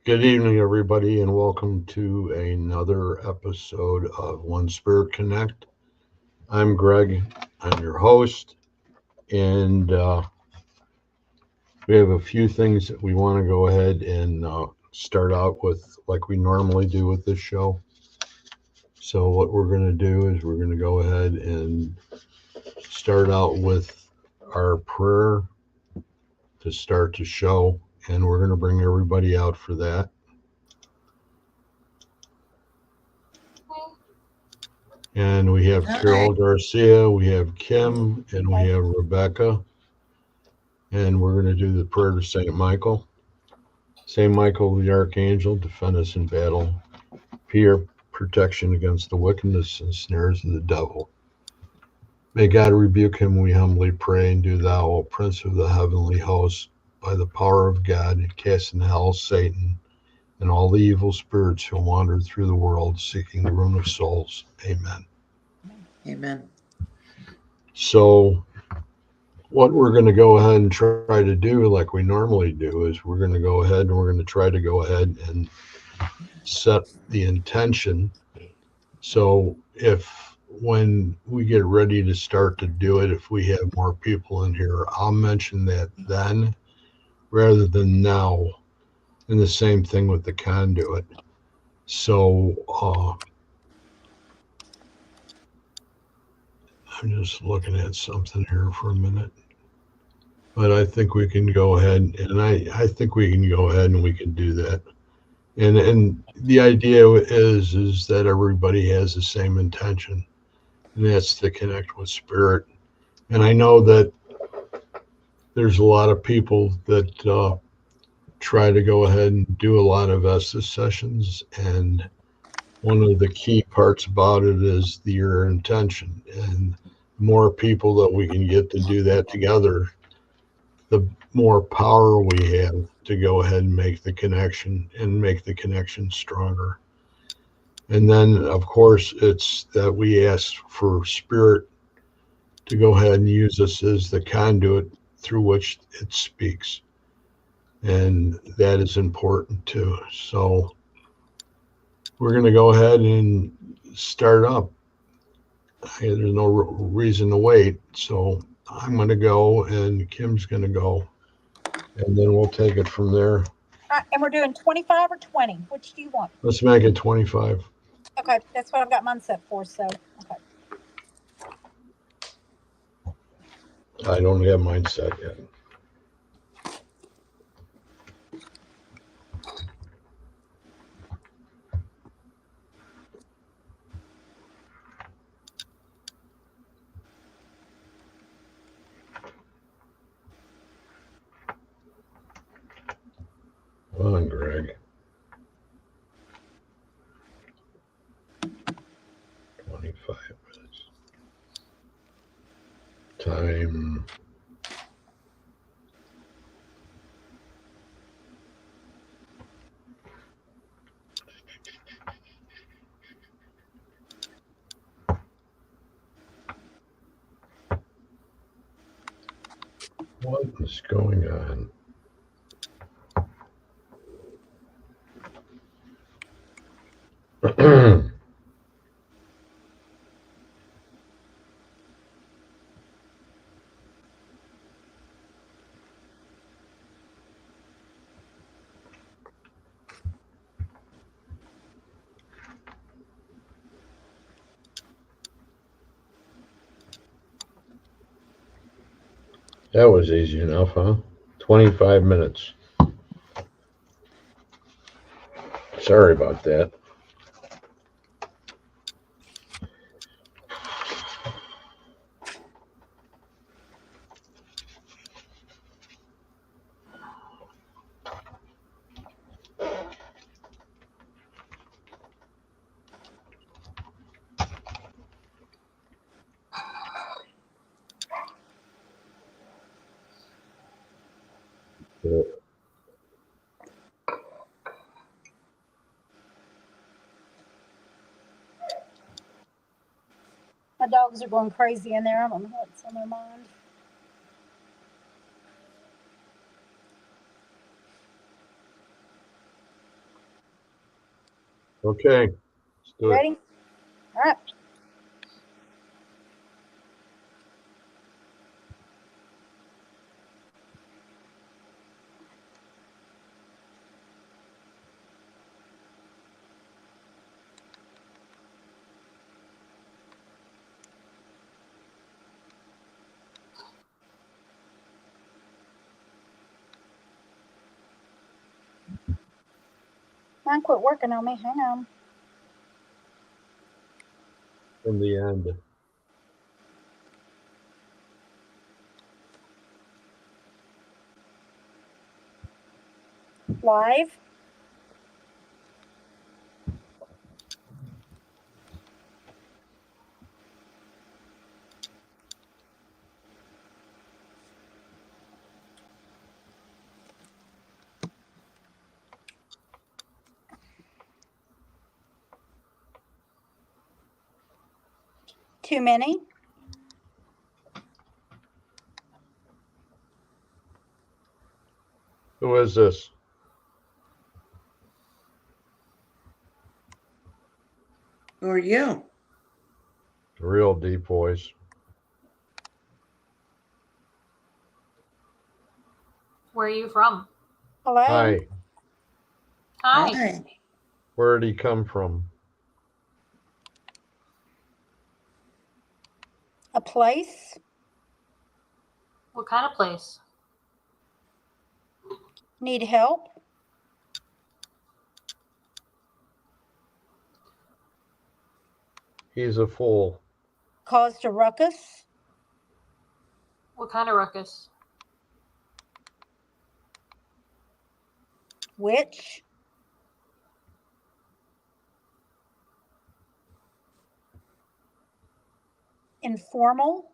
Good evening, everybody, and welcome to another episode of One Spirit Connect. I'm Greg. I'm your host, and we have a few things that we want to go ahead and start out with, like we normally do with this show. So what we're going to do is we're going to go ahead and start out with our prayer to start the show, and we're going to bring everybody out for that. And we have Carol Garcia, we have Kim, and we have Rebecca. And we're going to do the prayer to St. Michael. St. Michael, the Archangel, defend us in battle. Be our protection against the wickedness and snares of the devil. May God rebuke him, we humbly pray, and do thou, O Prince of the heavenly host, by the power of God, cast in hell Satan and all the evil spirits who wander through the world seeking the ruin of souls. Amen. Amen. So what we're going to go ahead and try to do, like we normally do, is we're going to go ahead and we're going to try to go ahead and set the intention. So when we get ready to start to do it, if we have more people in here, I'll mention that then rather than now. And the same thing with the conduit. So I'm just looking at something here for a minute. But I think we can go ahead, and I think we can go ahead and we can do that. And the idea is that everybody has the same intention, and that's to connect with spirit. And I know that there's a lot of people that try to go ahead and do a lot of Estes sessions, and one of the key parts about it is your intention. And the more people that we can get to do that together, the more power we have to go ahead and make the connection and make the connection stronger. And then, of course, it's that we ask for spirit to go ahead and use us as the conduit through which it speaks. And that is important too. So we're going to go ahead and start up. There's no reason to wait. So I'm going to go and Kim's going to go. And then we'll take it from there. And we're doing 25 or 20. Which do you want? Let's make it 25. Okay, that's what I've got mine set for. So, okay. I don't have mine set yet. Come on, Greg. 25 minutes. Time. What is going on? That was easy enough, huh? 25 minutes. Sorry about that. Yeah. My dogs are going crazy in there. I don't know what's on their mind. Okay, let's do it. Ready? All right. Mine quit working on me. Hang on. In the end. Live. Too many. Who is this? Who are you? Real deep voice. Where are you from? Hello. Hi. Hi. Hi. Where did he come from? A place. What kind of place? Need help. He's a fool. Caused a ruckus. What kind of ruckus? Which. Informal.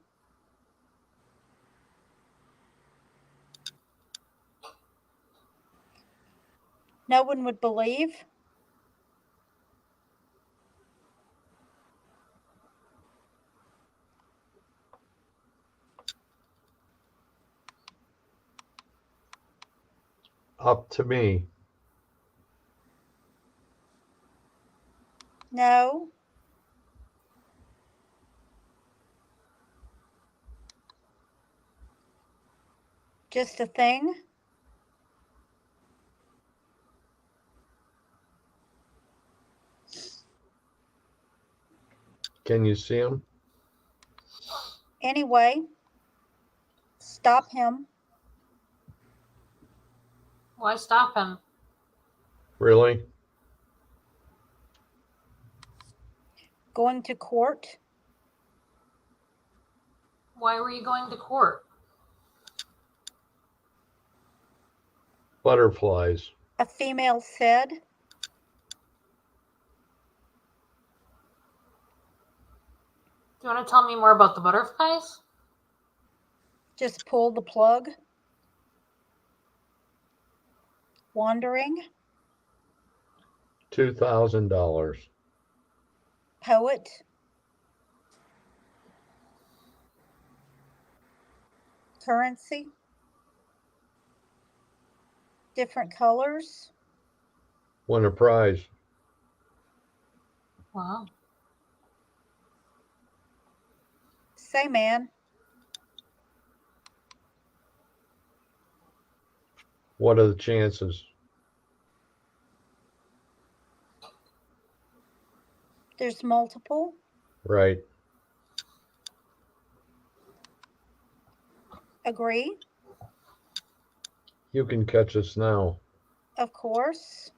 No one would believe. Up to me. No. Just a thing. Can you see him? Anyway. Stop him. Why stop him? Really? Going to court. Why were you going to court? Butterflies. A female said. Do you want to tell me more about the butterflies? Just pull the plug. Wandering. $2,000. Poet. Currency. Different colors. Win a prize. Wow. Say, man. What are the chances? There's multiple. Right. Agree. You can catch us now. Of course.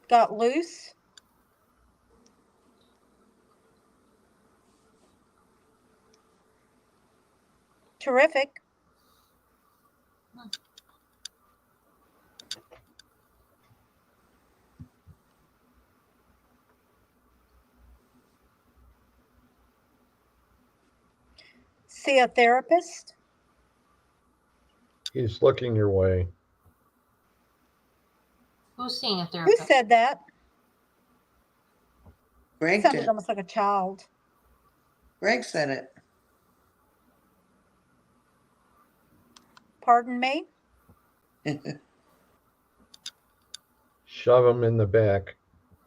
Got loose. Terrific. See a therapist. He's looking your way. Who's seeing a Who therapist? said that? Greg Sounded did. almost like a child. Greg said it. Pardon me? Shove them in the back.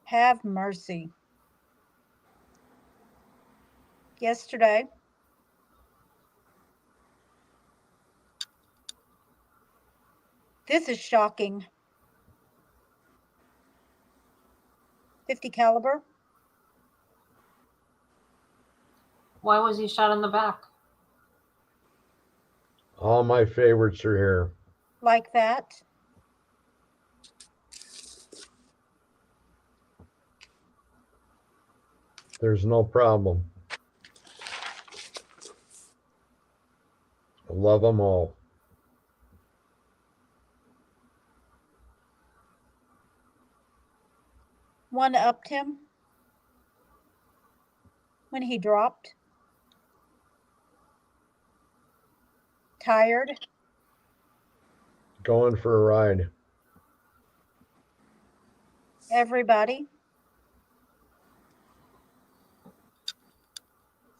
Have mercy. Yesterday, this is shocking. 50 caliber. Why was he shot in the back? All my favorites are here. Like that. There's no problem. I love them all. One upped him when he dropped. Tired. Going for a ride. Everybody.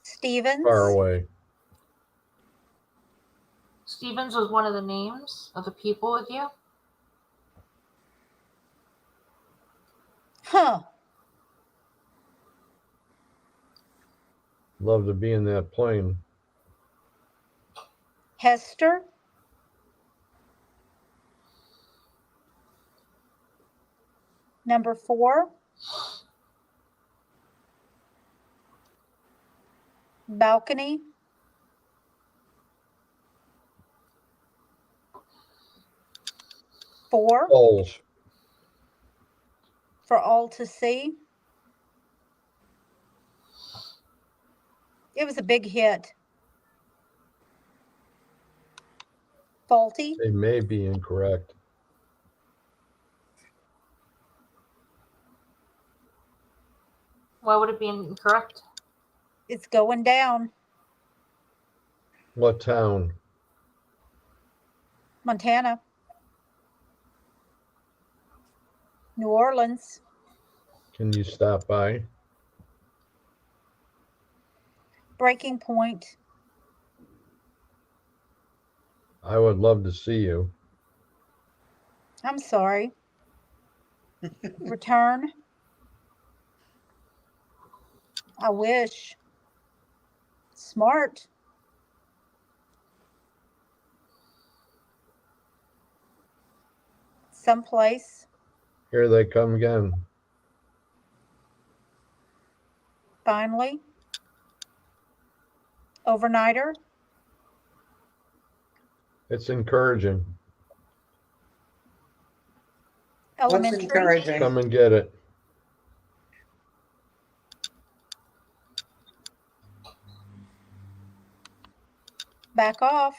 Stevens. Far away. Stevens was one of the names of the people with you? Huh. Love to be in that plane. Hester. Number 4. Balcony. Four Poles. for all to see. It was a big hit. Faulty. They may be incorrect. Why would it be incorrect? It's going down. What town? Montana. New Orleans. Can you stop by? Breaking point. I would love to see you. I'm sorry. Return. I wish. Smart. Someplace. Here they come again. Finally. Overnighter. It's encouraging. What's Elementary. encouraging? Come and get it. Back off.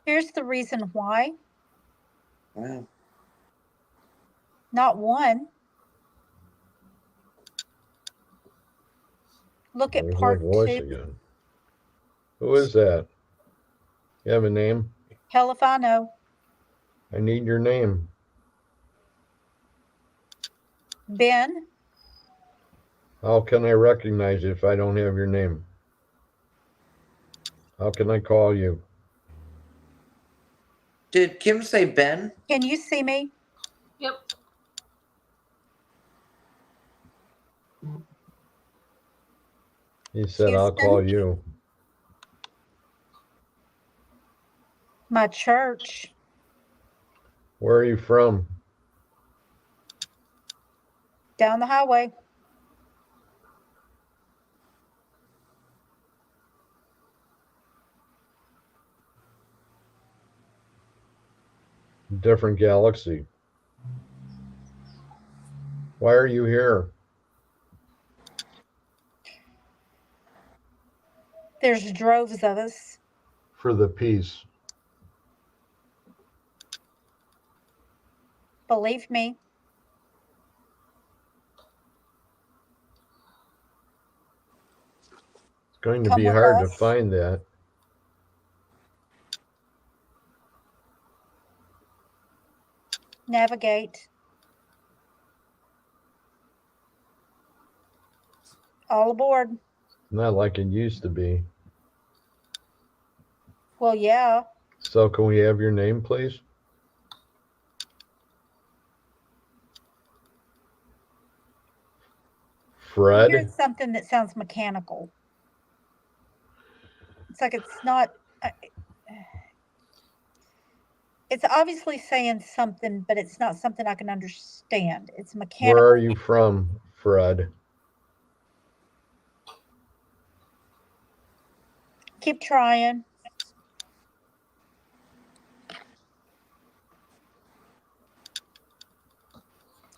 Here's the reason why. Wow. Not one. Look at There's part that voice 2. again. Who is that? You have a name? Hell if I know. I need your name. Ben. How can I recognize you if I don't have your name? How can I call you? Did Kim say Ben? Can you see me? Yep. He said, I'll call Houston. you. My church. Where are you from? Down the highway. Different galaxy. Why are you here? There's droves of us. For the peace. Believe me. It's going to Come be with hard to us. find that. Navigate. All aboard. Not like it used to be. Well, yeah. So can we have your name, please? I hear Fred? something that sounds mechanical. It's like it's not. It's obviously saying something, but it's not something I can understand. It's mechanical. Where are you from, Fred? Keep trying.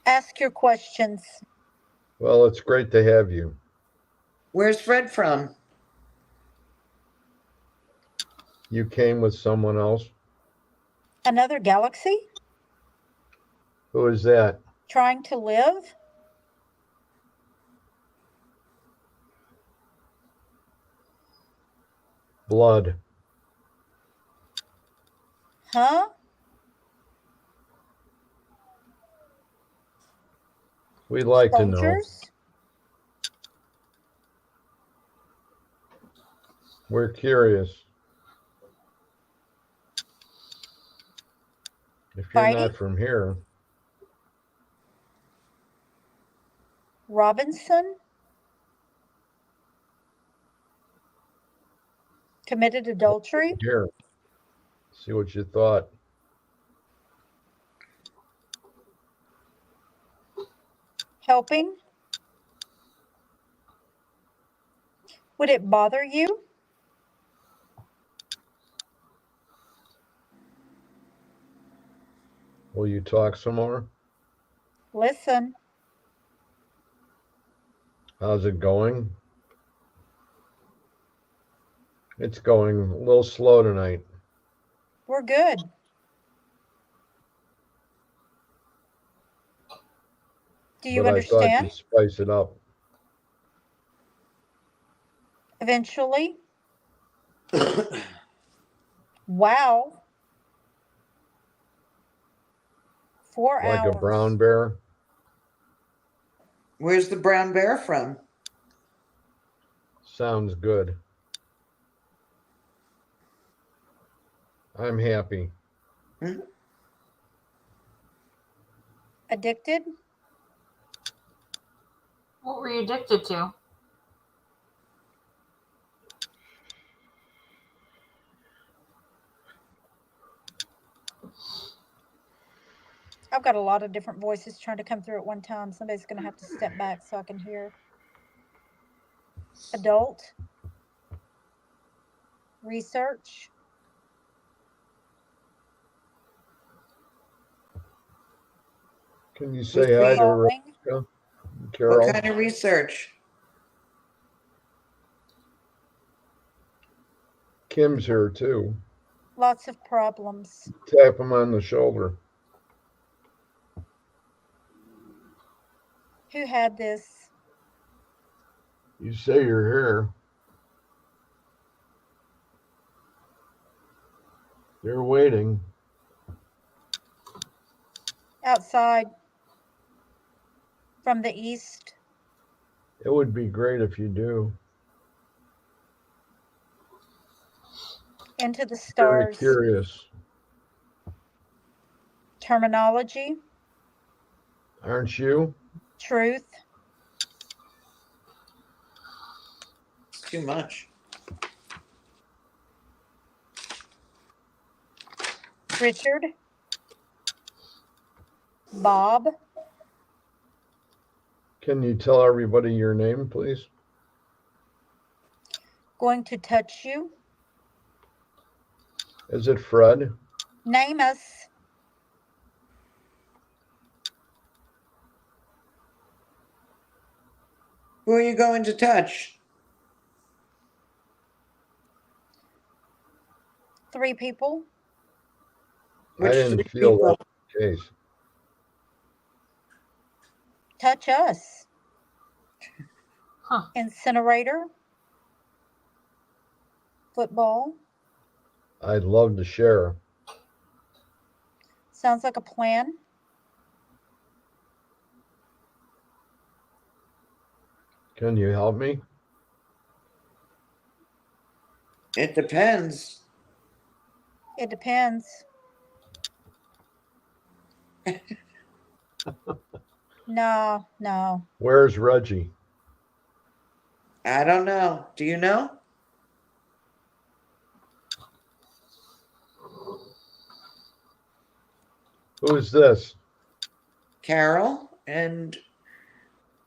Ask your questions. Well, it's great to have you. Where's Fred from? You came with someone else? Another galaxy? Who is that? Trying to live? Blood. Huh? We'd like to know. Soldiers? We're curious. If you're Fighting? not from here, Robinson? Committed adultery? here. See what you thought. Helping? Would it bother you? Will you talk some more? Listen. How's it going? It's going a little slow tonight. We're good. Do you But I thought understand? you'd spice it up. Eventually. Wow. 4 Like hours. a brown bear? Where's the brown bear from? Sounds good. I'm happy. Addicted? What were you addicted to? I've got a lot of different voices trying to come through at one time. Somebody's going to have to step back so I can hear. Adult? Research? Can you say hi to Growing? Rebecca? Carol? What kind of research? Kim's here too. Lots of problems. Tap him on the shoulder. Who had this? You say you're here. They're waiting. Outside. From the east. It would be great if you do. Into the Very stars. curious. Terminology. Aren't you? Truth. It's too much. Richard. Bob. Can you tell everybody your name, please? Going to touch you. Is it Fred? Name us. Who are you going to touch? 3 people. I Which didn't 3 feel people? that was the case. Touch us. Huh. Incinerator. Football. I'd love to share. Sounds like a plan. Can you help me? It depends. It depends. No, no. Where's Reggie? I don't know. Do you know? Who's this? Carol and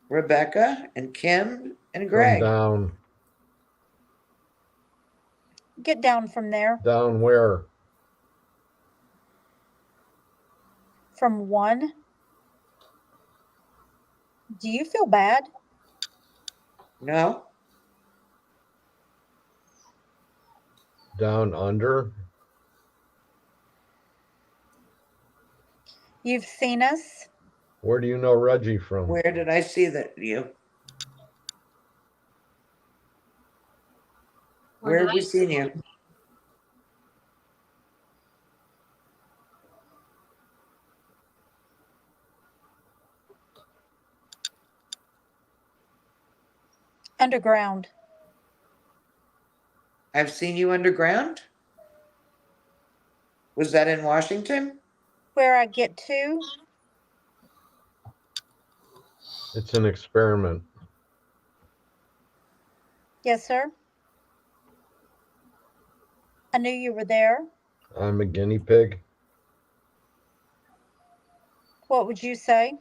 Rebecca and Kim and From Greg. down Get down from there. down where? From 1. Do you feel bad? No? Down under? You've seen us? Where do you know Reggie from? Where did I see that you? Where have we seen you? Underground. I've seen you underground? Was that in Washington? Where I get to? It's an experiment. Yes, sir. I knew you were there. I'm a guinea pig. What would you say?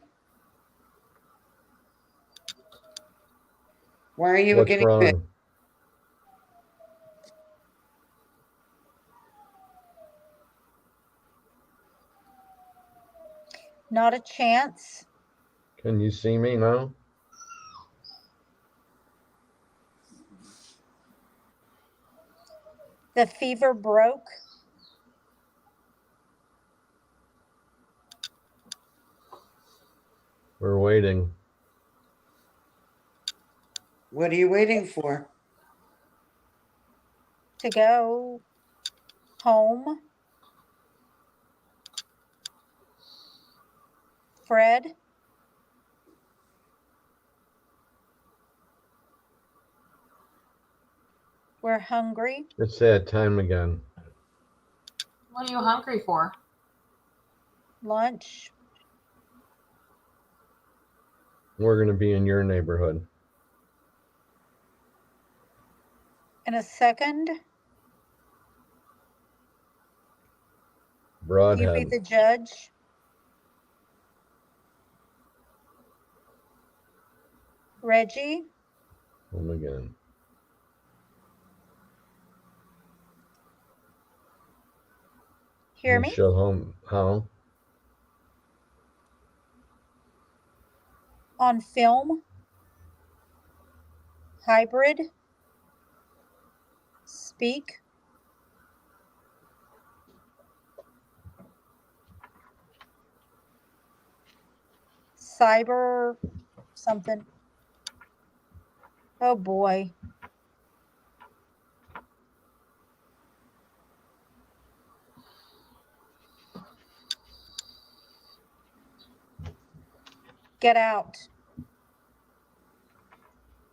Why are you What's a guinea wrong? pig? Not a chance. Can you see me now? The fever broke. We're waiting. What are you waiting for? To go home. Fred? We're hungry. It's that time again. What are you hungry for? Lunch. We're going to be in your neighborhood. In a second, you be Broadhead. the judge. Reggie? Home again. Hear You me? show home how? On film. Hybrid. Speak. Cyber something. Oh boy. Get out.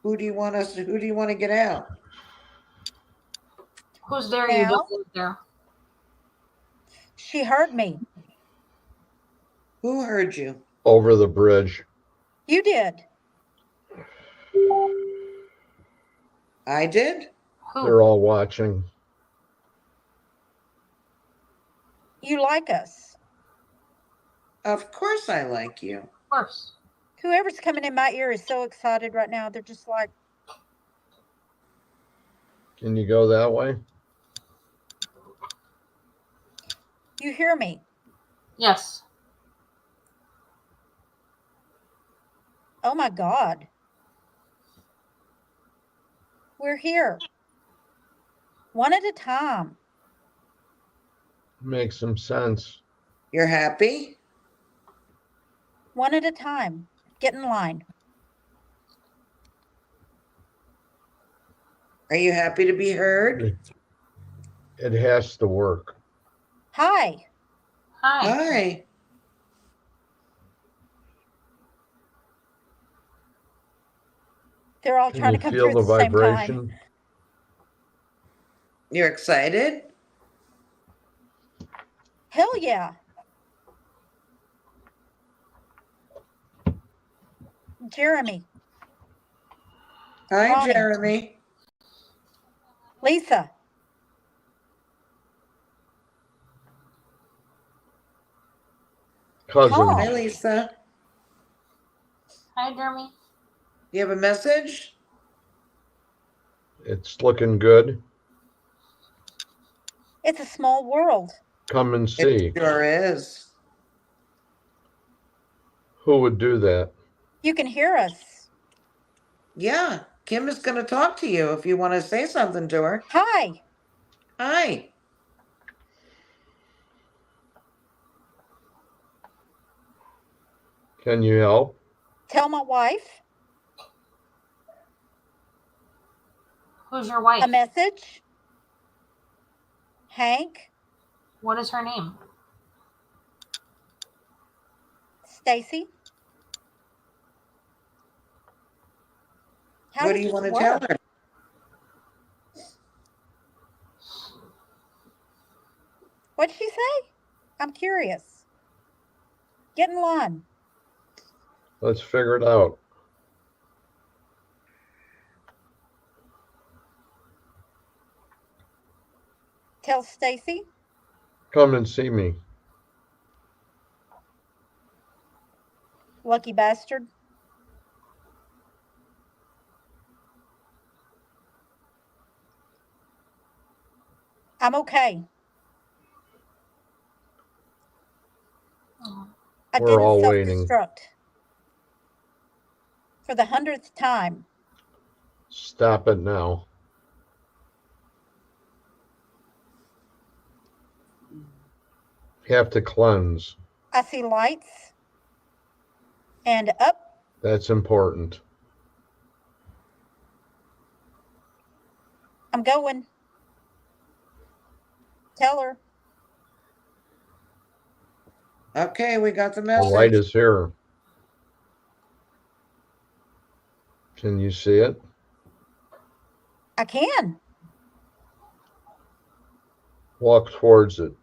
Who do you want to get out? Who's there? You Now? don't live there. She heard me. Who heard you? Over the bridge. You did. I did? Who? They're all watching. You like us. Of course I like you. Of course. Whoever's coming in my ear is so excited right now. They're just like, Can you go that way? you hear me. Yes. Oh my God. We're here. One at a time. Makes some sense. You're happy? One at a time. Get in line. Are you happy to be heard? It has to work. Hi. Hi. Hi. They're all Can trying you to come feel through the at the same time. vibration? You're excited? Hell yeah. Jeremy, Hi, Ronnie. Jeremy. Lisa. Cousin, Paul. Hi, Lisa. Hi, Jeremy. You have a message? it's looking good. It's a small world. Come and see. It sure is. Who would do that? You can hear us. Yeah, Kim is going to talk to you if you want to say something to her. Hi. Hi. Can you help? Tell my wife Who's your wife? a message. Hank, What is her name? Stacy. How What does do you this want to tell work? her? What'd she say? I'm curious. Get in line. Let's figure it out. Tell Stacy. Come and see me. Lucky bastard. I'm okay. Oh, I We're didn't all waiting. self-destruct. For the 100th time. Stop it now. You have to cleanse. I see lights. And up. That's important. I'm going. Tell her. Okay, we got the The message. light is here. Can you see it? I can. Walk towards it.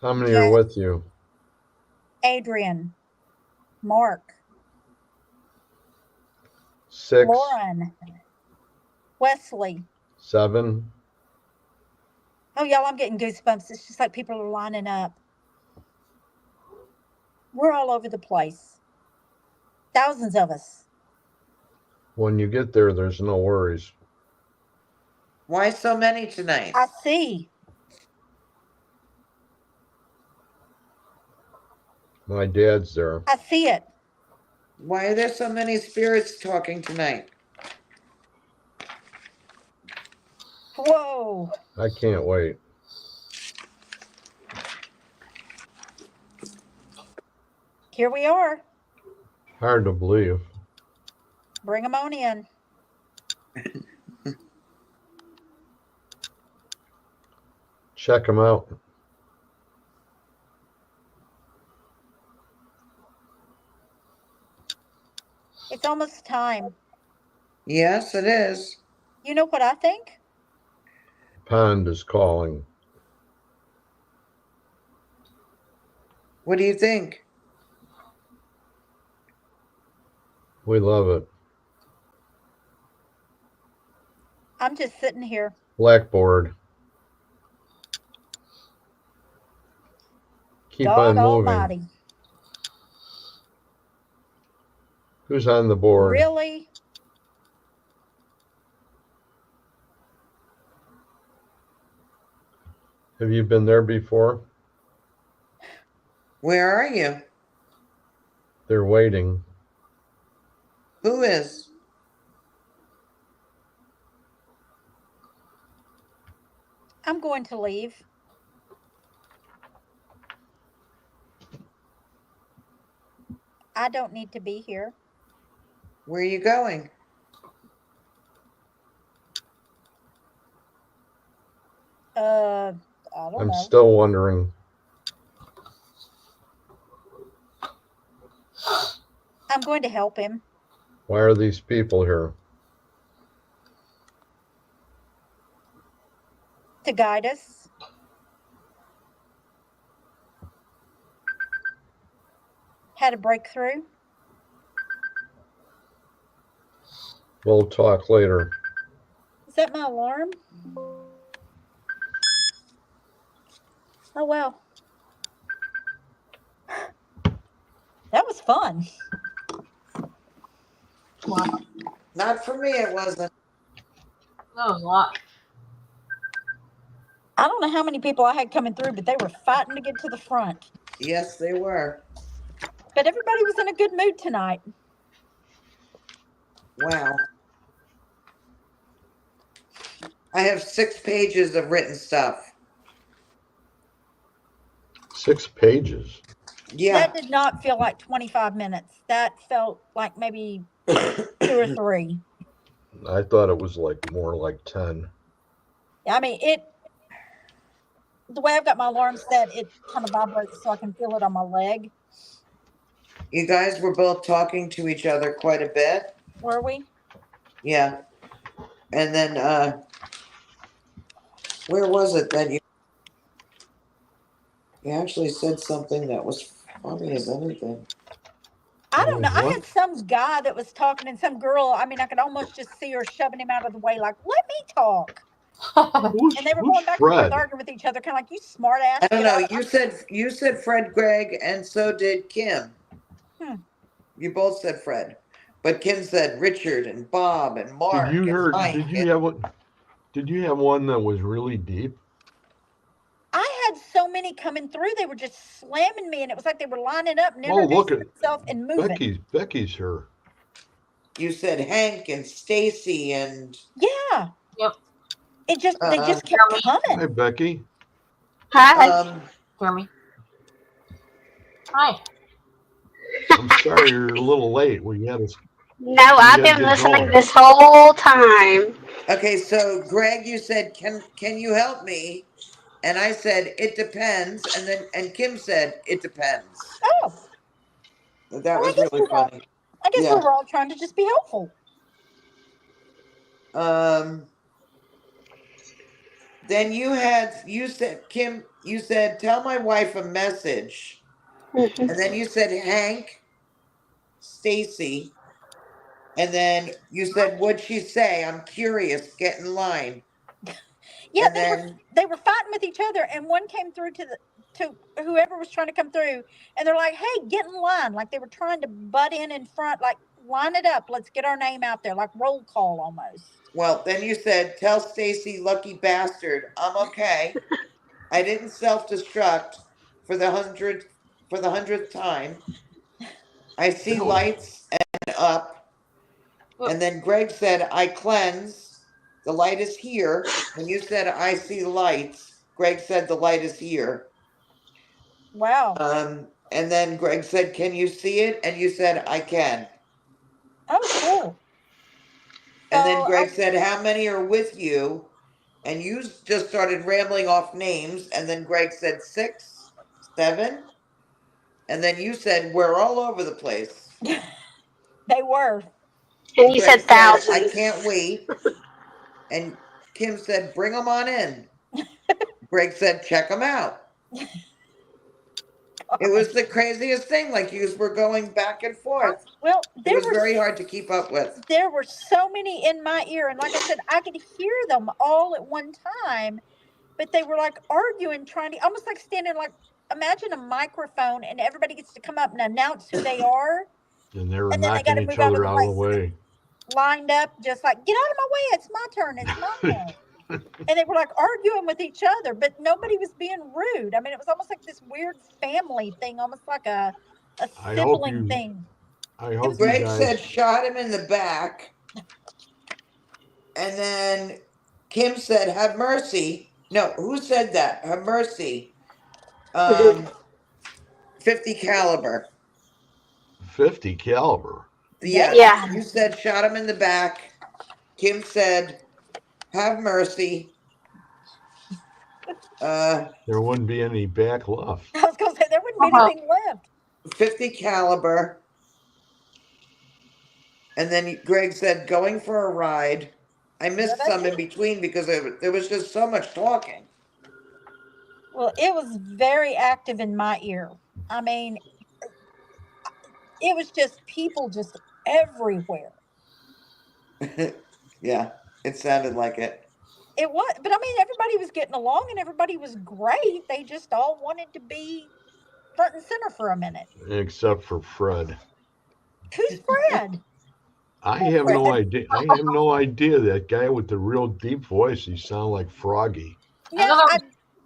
How many are Jack, with you? Adrian, Mark, 6, Lauren, Wesley. 7. Oh, y'all, I'm getting goosebumps. It's just like people are lining up. We're all over the place. Thousands of us. When you get there, there's no worries. Why so many tonight? I see. My dad's there. I see it. Why are there so many spirits talking tonight? Whoa. I can't wait. Here we are. Hard to believe. Bring them on in. Check them out. It's almost time. Yes, it is. You know what I think? Pond is calling. What do you think? We love it. I'm just sitting here. Blackboard. Keep God on moving. almighty. Who's on the board? Really? Have you been there before? Where are you? They're waiting. Who is? I'm going to leave. I don't need to be here. Where are you going? I don't I'm know. still wondering. I'm going to help him. Why are these people here? to guide us. Had a breakthrough. We'll talk later. Is that my alarm? Oh, well. That was fun. Wow. Not for me, it wasn't. That was a lot. I don't know how many people I had coming through, but they were fighting to get to the front. Yes, they were. But everybody was in a good mood tonight. Wow. I have 6 pages of written stuff. 6 pages. Yeah. That did not feel like 25 minutes. That felt like maybe 2 or 3. I thought it was like more like 10. I mean, the way I've got my alarm set, it kind of vibrates so I can feel it on my leg. You guys were both talking to each other quite a bit. Were we? Yeah. And then, where was it that you actually said something that was funny as anything? I don't know. I What? had some guy that was talking and some girl. I mean, I could almost just see her shoving him out of the way, like, let me talk. Who's, And they were who's going back and Fred? forth arguing with each other, kind of like, you smart ass. I don't get know. out." You said Fred, Greg, and so did Kim. You both said Fred, but Kim said Richard and Bob and Mark. Did you and hear? Mike Did you and- have one? Did you have one that was really deep? I had so many coming through. They were just slamming me, and it was like they were lining up and Oh, look introducing at themselves and moving. Becky's here. You said Hank and Stacy and Yeah. Yep. They just kept Hi, coming. Becky. Hi. Jeremy. Hi. I'm sorry you're a little late. We had us. No, I've gotta been get listening going. this whole time. okay. So Greg, you said, can you help me? And I said it depends, and Kim said it depends. Oh, That well, was really funny. I guess Yeah. we were all trying to just be helpful. Then you said Kim, you said tell my wife a message, Mhm. and then you said Hank, Stacy, and then you said what'd she say? I'm curious. Get in line. Yeah, And they were fighting with each other, and one came through to whoever was trying to come through, and they're like, "Hey, get in line!" Like they were trying to butt in front, like line it up. Let's get our name out there, like roll call almost. Well, then you said tell Stacy, lucky bastard, I'm okay. I didn't self-destruct for the hundredth time. I see No. lights and up. And then Greg said, I cleanse. The light is here. When you said, I see lights, Greg said, the light is here. Wow. And then Greg said, can you see it? And you said, I can. Oh, cool. And then So Greg said, how many are with you? And you just started rambling off names. And then Greg said, 6, 7. And then you said, we're all over the place. they were. And you Greg said I thousands. can't wait. And Kim said, bring them on in. Greg said, check them out. It was the craziest thing. Like you were going back and forth. Well, It was very hard to keep up with. There were so many in my ear, and like I said, I could hear them all at one time, but they were like arguing, trying to almost like standing like imagine a microphone, and everybody gets to come up and announce who they are, And they were and then they knocking got to each move out of other the out way. of the way. Lined up, just like get out of my way. It's my turn. It's my turn. And they were like arguing with each other, but nobody was being rude. I mean, it was almost like this weird family thing, almost like a I hope sibling you. thing. I hope you Greg guys. said, shot him in the back. And then Kim said, have mercy. No, who said that? Have mercy. 50 caliber. 50 caliber. Yes. Yeah. You said, shot him in the back. Kim said, have mercy. There wouldn't be any back left. I was going to say there wouldn't be anything left. 50 caliber. And then Greg said, going for a ride. I missed Yeah, some that's in between because there was just so much talking. Well, it was very active in my ear. I mean, it was just people just everywhere. Yeah, it sounded like it. It was, but I mean, everybody was getting along and everybody was great. They just all wanted to be front and center for a minute. Except for Fred. Who's Fred? I Poor have no Fred. idea. I have no idea. That guy with the real deep voice, he sounded like Froggy. Yeah, Another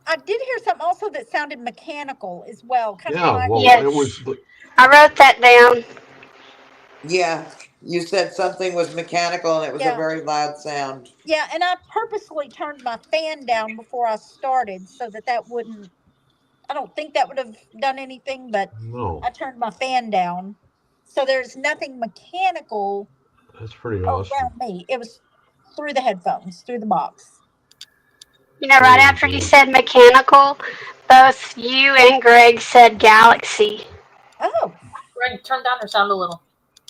I did hear something also that sounded mechanical as well, kind of Yeah, like well, it was. Yes. I wrote that down. Yeah, you said something was mechanical and it was a yeah, very loud sound. yeah. And I purposely turned my fan down before I started so that wouldn't. I don't think that would have done anything, but No, I turned my fan down, so there's nothing mechanical that's pretty awesome. around me. It was through the headphones, through the box. You know, right Very after you good. said mechanical, both you and Greg said galaxy. Oh, Greg, turn down your sound a little.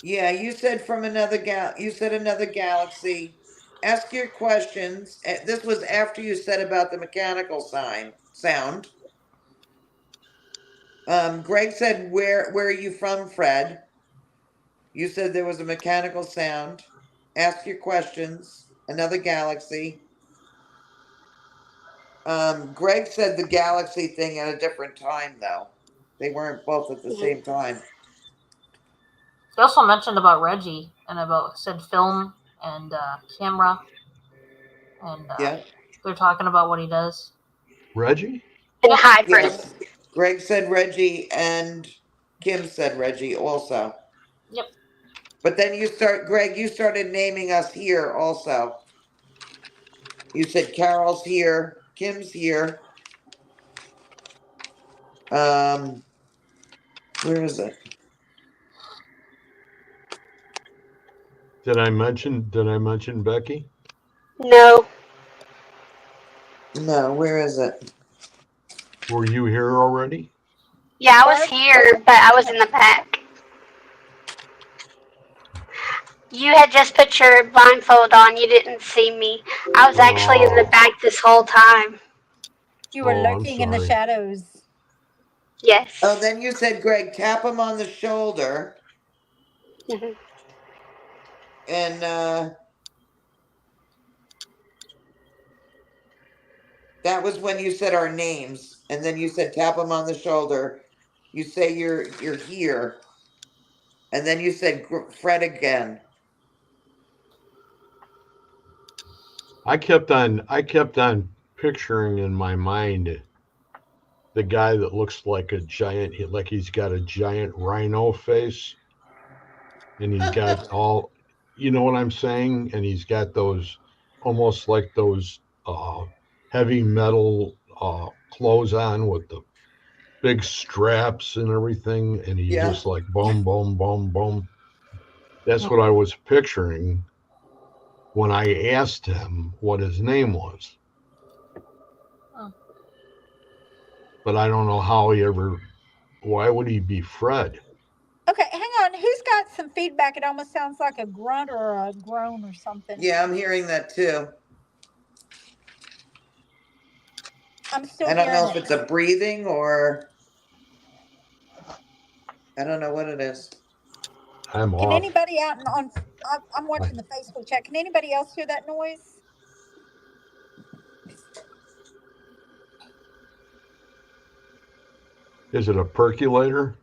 Yeah, you said from another you said another galaxy. Ask your questions. This was after you said about the mechanical sound. Greg said, where are you from, Fred? You said there was a mechanical sound. Ask your questions. Another galaxy. Greg said the galaxy thing at a different time, though. They weren't both at the same time. He also mentioned about Reggie and about said film and camera, and Yeah. they're talking about what he does. Reggie? And Yep. hybrid. Yes. Greg said Reggie and Kim said Reggie also. Yep. But then Greg, you started naming us here also. You said Carol's here, Kim's here. Where is it? Did I mention Becky? No. No, where is it? Were you here already? Yeah, I was here, but I was in the back. You had just put your blindfold on. You didn't see me. I was actually in the back this whole time. you were I'm lurking in the sorry. shadows. Yes. Oh, then you said, Greg, tap him on the shoulder. Mhm. And that was when you said our names. And then you said tap him on the shoulder. You say you're here. And then you said Fred again. I kept on picturing in my mind the guy that looks like a giant, like he's got a giant rhino face, and he's got all, you know what I'm saying? And he's got those almost like those heavy metal clothes on with the big straps and everything, and he Yeah. just like boom, boom, boom, boom. That's what I was picturing when I asked him what his name was. Oh. But I don't know how he ever. Why would he be Fred? Okay, hang on. Who's got some feedback? It almost sounds like a grunt or a groan or something. Yeah, I'm hearing that too. I'm still I don't hearing know if it. it's a breathing or I don't know what it is. I'm Can off. anybody out and on? I'm watching the Facebook chat. Can anybody else hear that noise? Is it a percolator?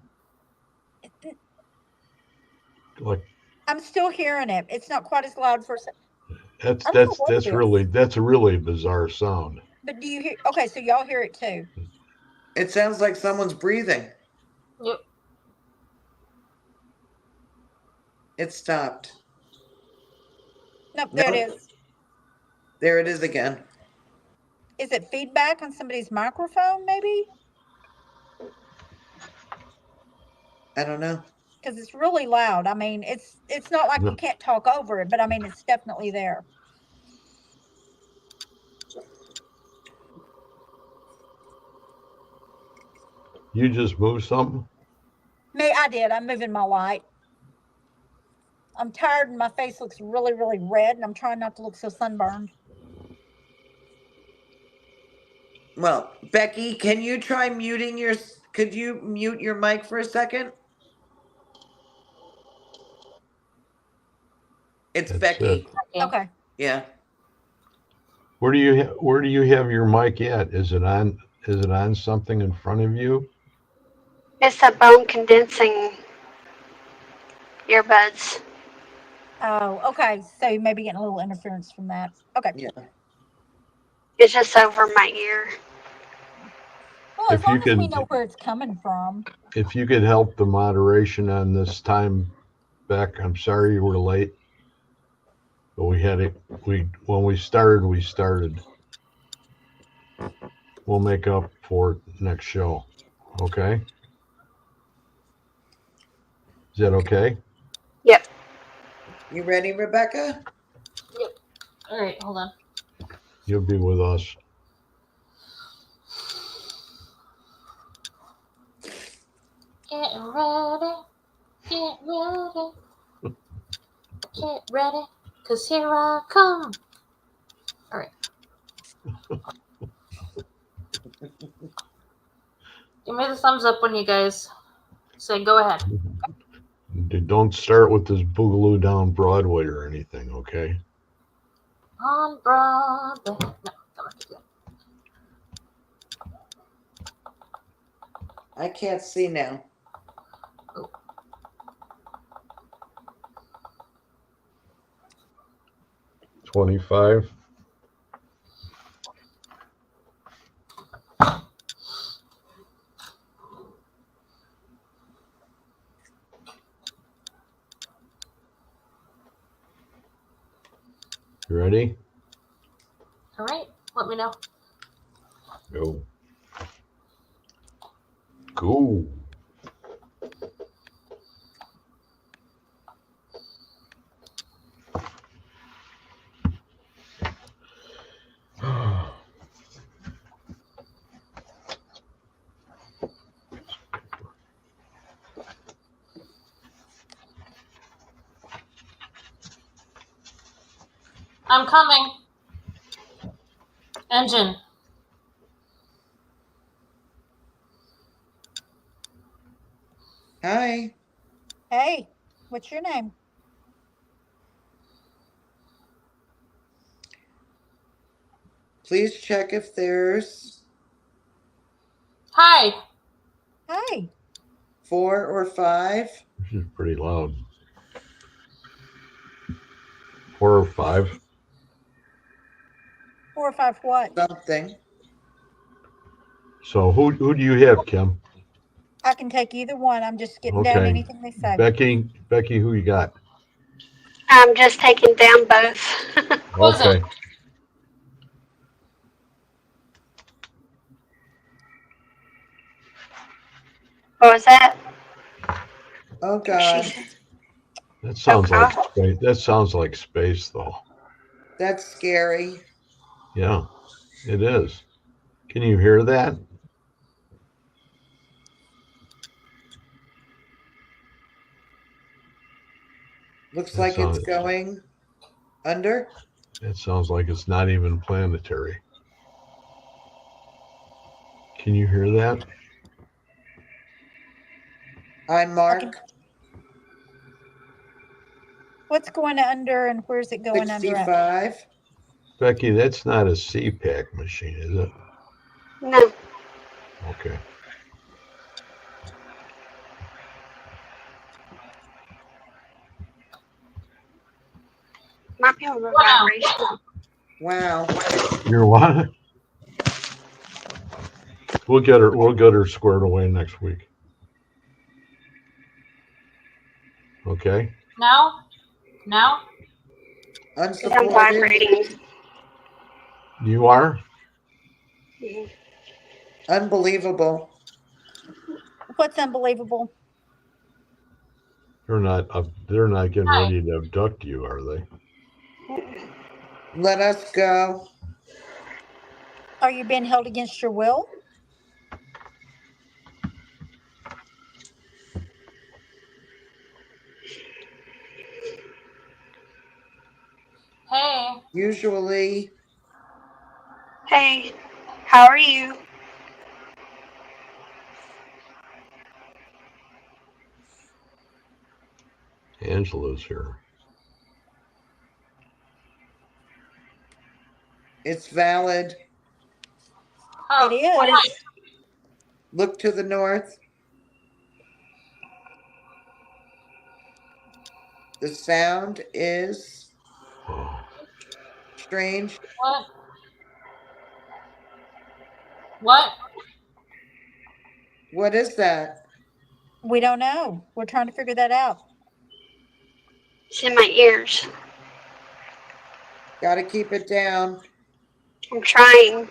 Like I'm still hearing it. It's not quite as loud for a second. that's I don't know that's what it that's is. really that's a really bizarre sound. But do you hear? Okay, so y'all hear it too. It sounds like someone's breathing. Yep. It stopped. Nope, there it Nope. is. There it is again. Is it feedback on somebody's microphone, maybe? I don't know. Because it's really loud. I mean, it's not like you can't talk over it, but I mean, it's definitely there. You just moved something? Me, I did. I'm moving my light. I'm tired and my face looks really, really red, and I'm trying not to look so sunburned. Well, Becky, can you try muting your? Could you mute your mic for a second? It's That's Becky. it. Okay. Yeah. Where do you have your mic at? Is it on? Is it on something in front of you? It's a bone condensing earbuds. Oh, okay. So you may be getting a little interference from that. Okay. Yeah. It's just over my ear. Well, as If you long as we could, know where it's coming from. if you could help the moderation on this time, Beck, I'm sorry you were late, but we had it. When we started. We'll make up for it next show. Okay? Is that okay? Yep. You ready, Rebecca? Yep. All right, hold on. You'll be with us. Get ready. Get ready. Get ready. Because here I come. All right. Give me the thumbs up when you guys say go ahead. Don't start with this Boogaloo down Broadway or anything, okay? On Broadway. No, come on. I can't see now. 25. You ready? All right, let me know. Go. Go. I'm coming. Engine. Hi. Hey, what's your name? Please check if there's Hi. Hi. 4 or 5. This is pretty loud. 4 or 5. 4 or 5 what? Something. So who do you have, Kim? I can take either one. I'm just getting down Okay. anything they say. Becky, who you got? I'm just taking down both. Okay. What was that? Oh What she God. said? That sounds like Okay. space. That sounds like space, though. That's scary. Yeah, it is. Can you hear that? Looks That like it's sounds, going under. it sounds like it's not even planetary. Can you hear that? I'm Mark. What's going under and where's it going under at? 65. Becky, that's not a CPAC machine, is it? No. Okay. Might be on the vibration. Wow. You're what? We'll get her squared away next week. Okay. Now? Now? I'm Unsupported. vibrating. You are? Mhm. Unbelievable. What's unbelievable? They're not getting Hi. ready to abduct you, are they? Let us go. Are you being held against your will? Usually, Hey, how are you? Angela's here. it's valid. Oh, It is. What is? Look to the north. The sound is Oh, strange. What? What? What is that? We don't know. We're trying to figure that out. It's in my ears. Got to keep it down. I'm trying.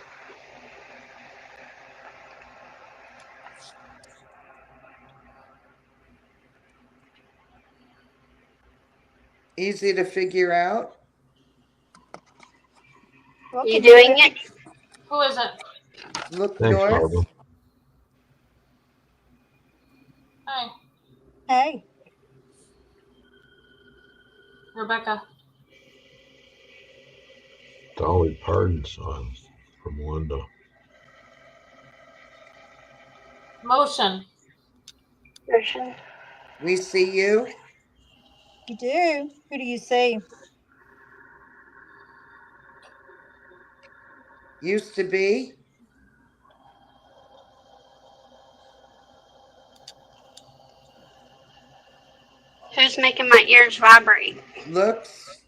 Easy to figure out. Well, You can doing it? Who is it? Look thanks, north. Barbara. Hi, Hey, Rebecca. Dolly Parton song from Wanda. Motion. Motion. We see you. you do. Who do you see? Used to be. Who's making my ears vibrate? Looks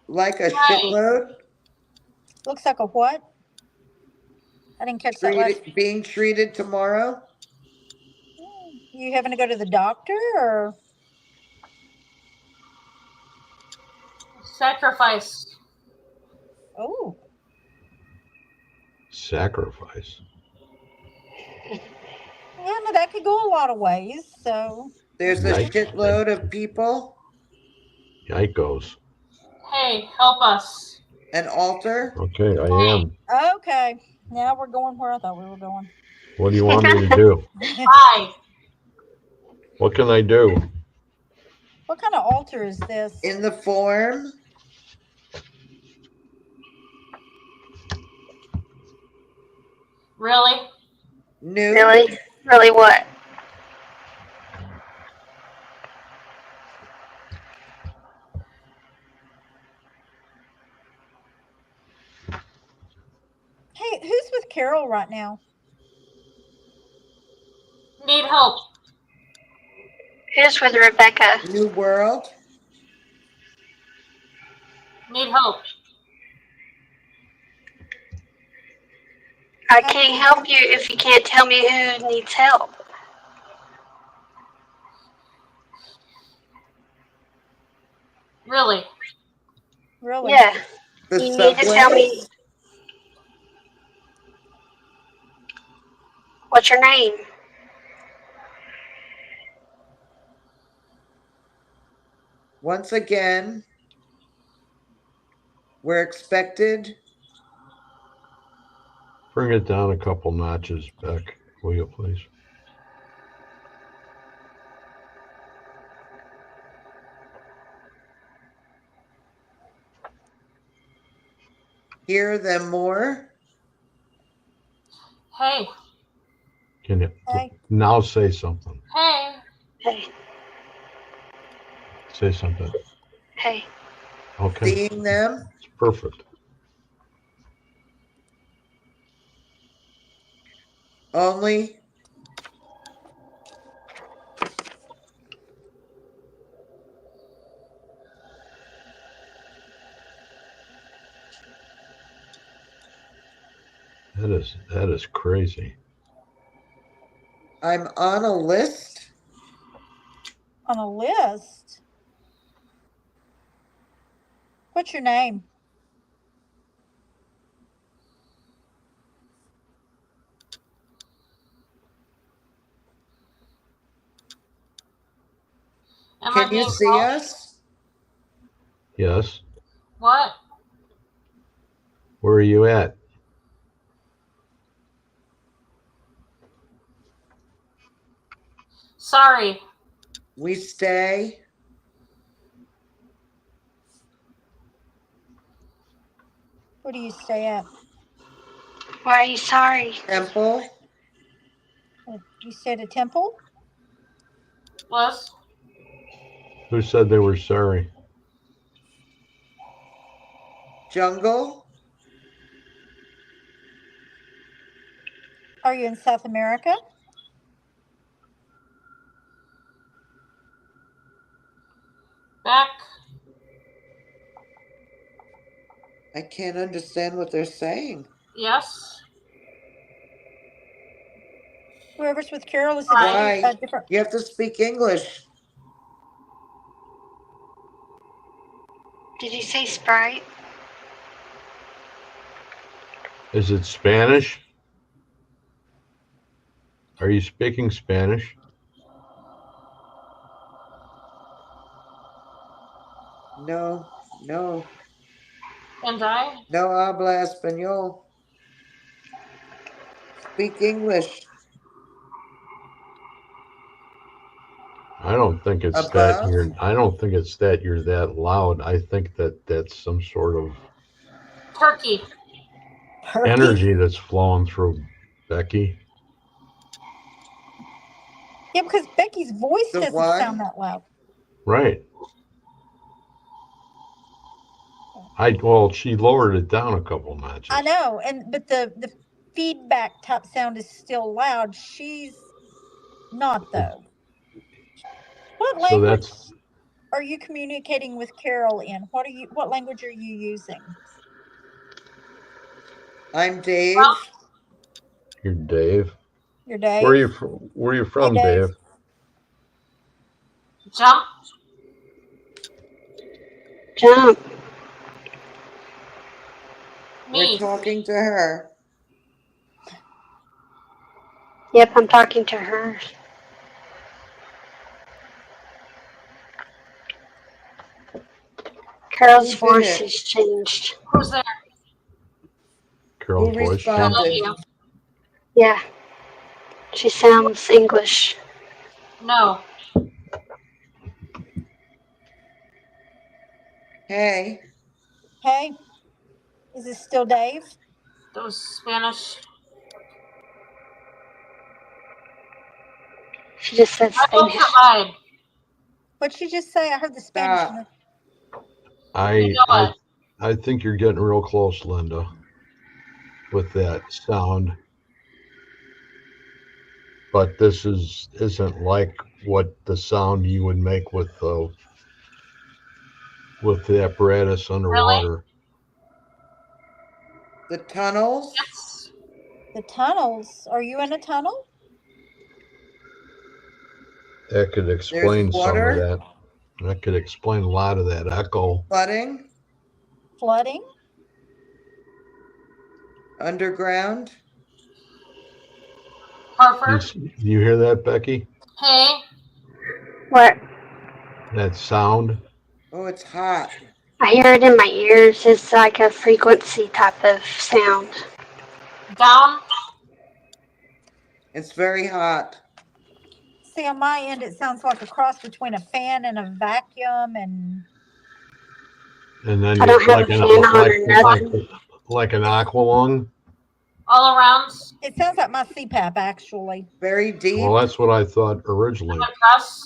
like a Hi. shitload. Looks like a what? I didn't catch that last. Being treated tomorrow. You having to go to the doctor or? Sacrifice. Oh, Sacrifice. yeah, no, that could go a lot of ways. So, There's a Yikes. shitload of people. Yikos. Hey, help us. An altar. Okay, I am. okay. Now we're going where I thought we were going. What do you want me to do? Hi. What can I do? What kind of altar is this? In the form. Really? New. Really? Really what? Hey, who's with Carol right now? Need help. Who's with Rebecca? New world. Need help. I can't help you if you can't tell me who needs help. Really? Really? Yeah. The You need to tell subway. me. What's your name? Once again, we're expected. Bring it down a couple notches, Beck, will you please? Hear them more. Hey. Can you Hey. now say something? Hey. Hey. Say something. Hey. Okay. Seeing them. It's perfect. Only. That is crazy. I'm on a list. On a list? What's your name? Am I Can you being see called? us? Yes. What? Where are you at? Sorry. We stay. Where do you stay at? Why are you sorry? Temple. You stay at a temple? Was Who said they were sorry? Jungle. Are you in South America? back. I can't understand what they're saying. Yes. Whoever's with Carol is Right. Why? different. You have to speak English. Did you say Sprite? Is it Spanish? Are you speaking Spanish? No, no. And I. No habla español. Speak English. I don't think it's Above? I don't think it's that you're that loud. I think that that's some sort of Turkey. energy that's flowing through Becky. Yeah, because Becky's voice The doesn't what? sound that loud. Right. Well, she lowered it down a couple notches. I know, but the feedback type sound is still loud. She's not though. What So language that's are you communicating with Carol in? What language are you using? I'm Dave. Well, you're Dave. Your Dave? Where are you from, Dave. Dave? jump. Jump. We're Me. talking to her. Yep, I'm talking to her. Carol's Who did voice it? has changed. Who's there? Carol's Who voice I changed. love responded? you. Yeah, she sounds English. No. Hey, Hey, is this still Dave? That was Spanish. She just said I will Spanish. provide. What'd she just say? I heard the Spanish. stop. in You know what? I think you're getting real close, Linda, with that sound. But this isn't like what the sound you would make with the apparatus underwater. The tunnels? Yes. The tunnels. Are you in a tunnel? That could There's explain some of water? that. That could explain a lot of that echo. Flooding? Flooding? Underground? Harford. You hear that, Becky? Hey. What? That sound? Oh, it's hot. I hear it in my ears. It's like a frequency type of sound. Down. It's very hot. See, on my end, it sounds like a cross between a fan and a vacuum, and then I don't have a fan on or nothing. like an aqua lung. All around. it sounds like my CPAP actually. Very deep. Well, that's what I thought originally. Across.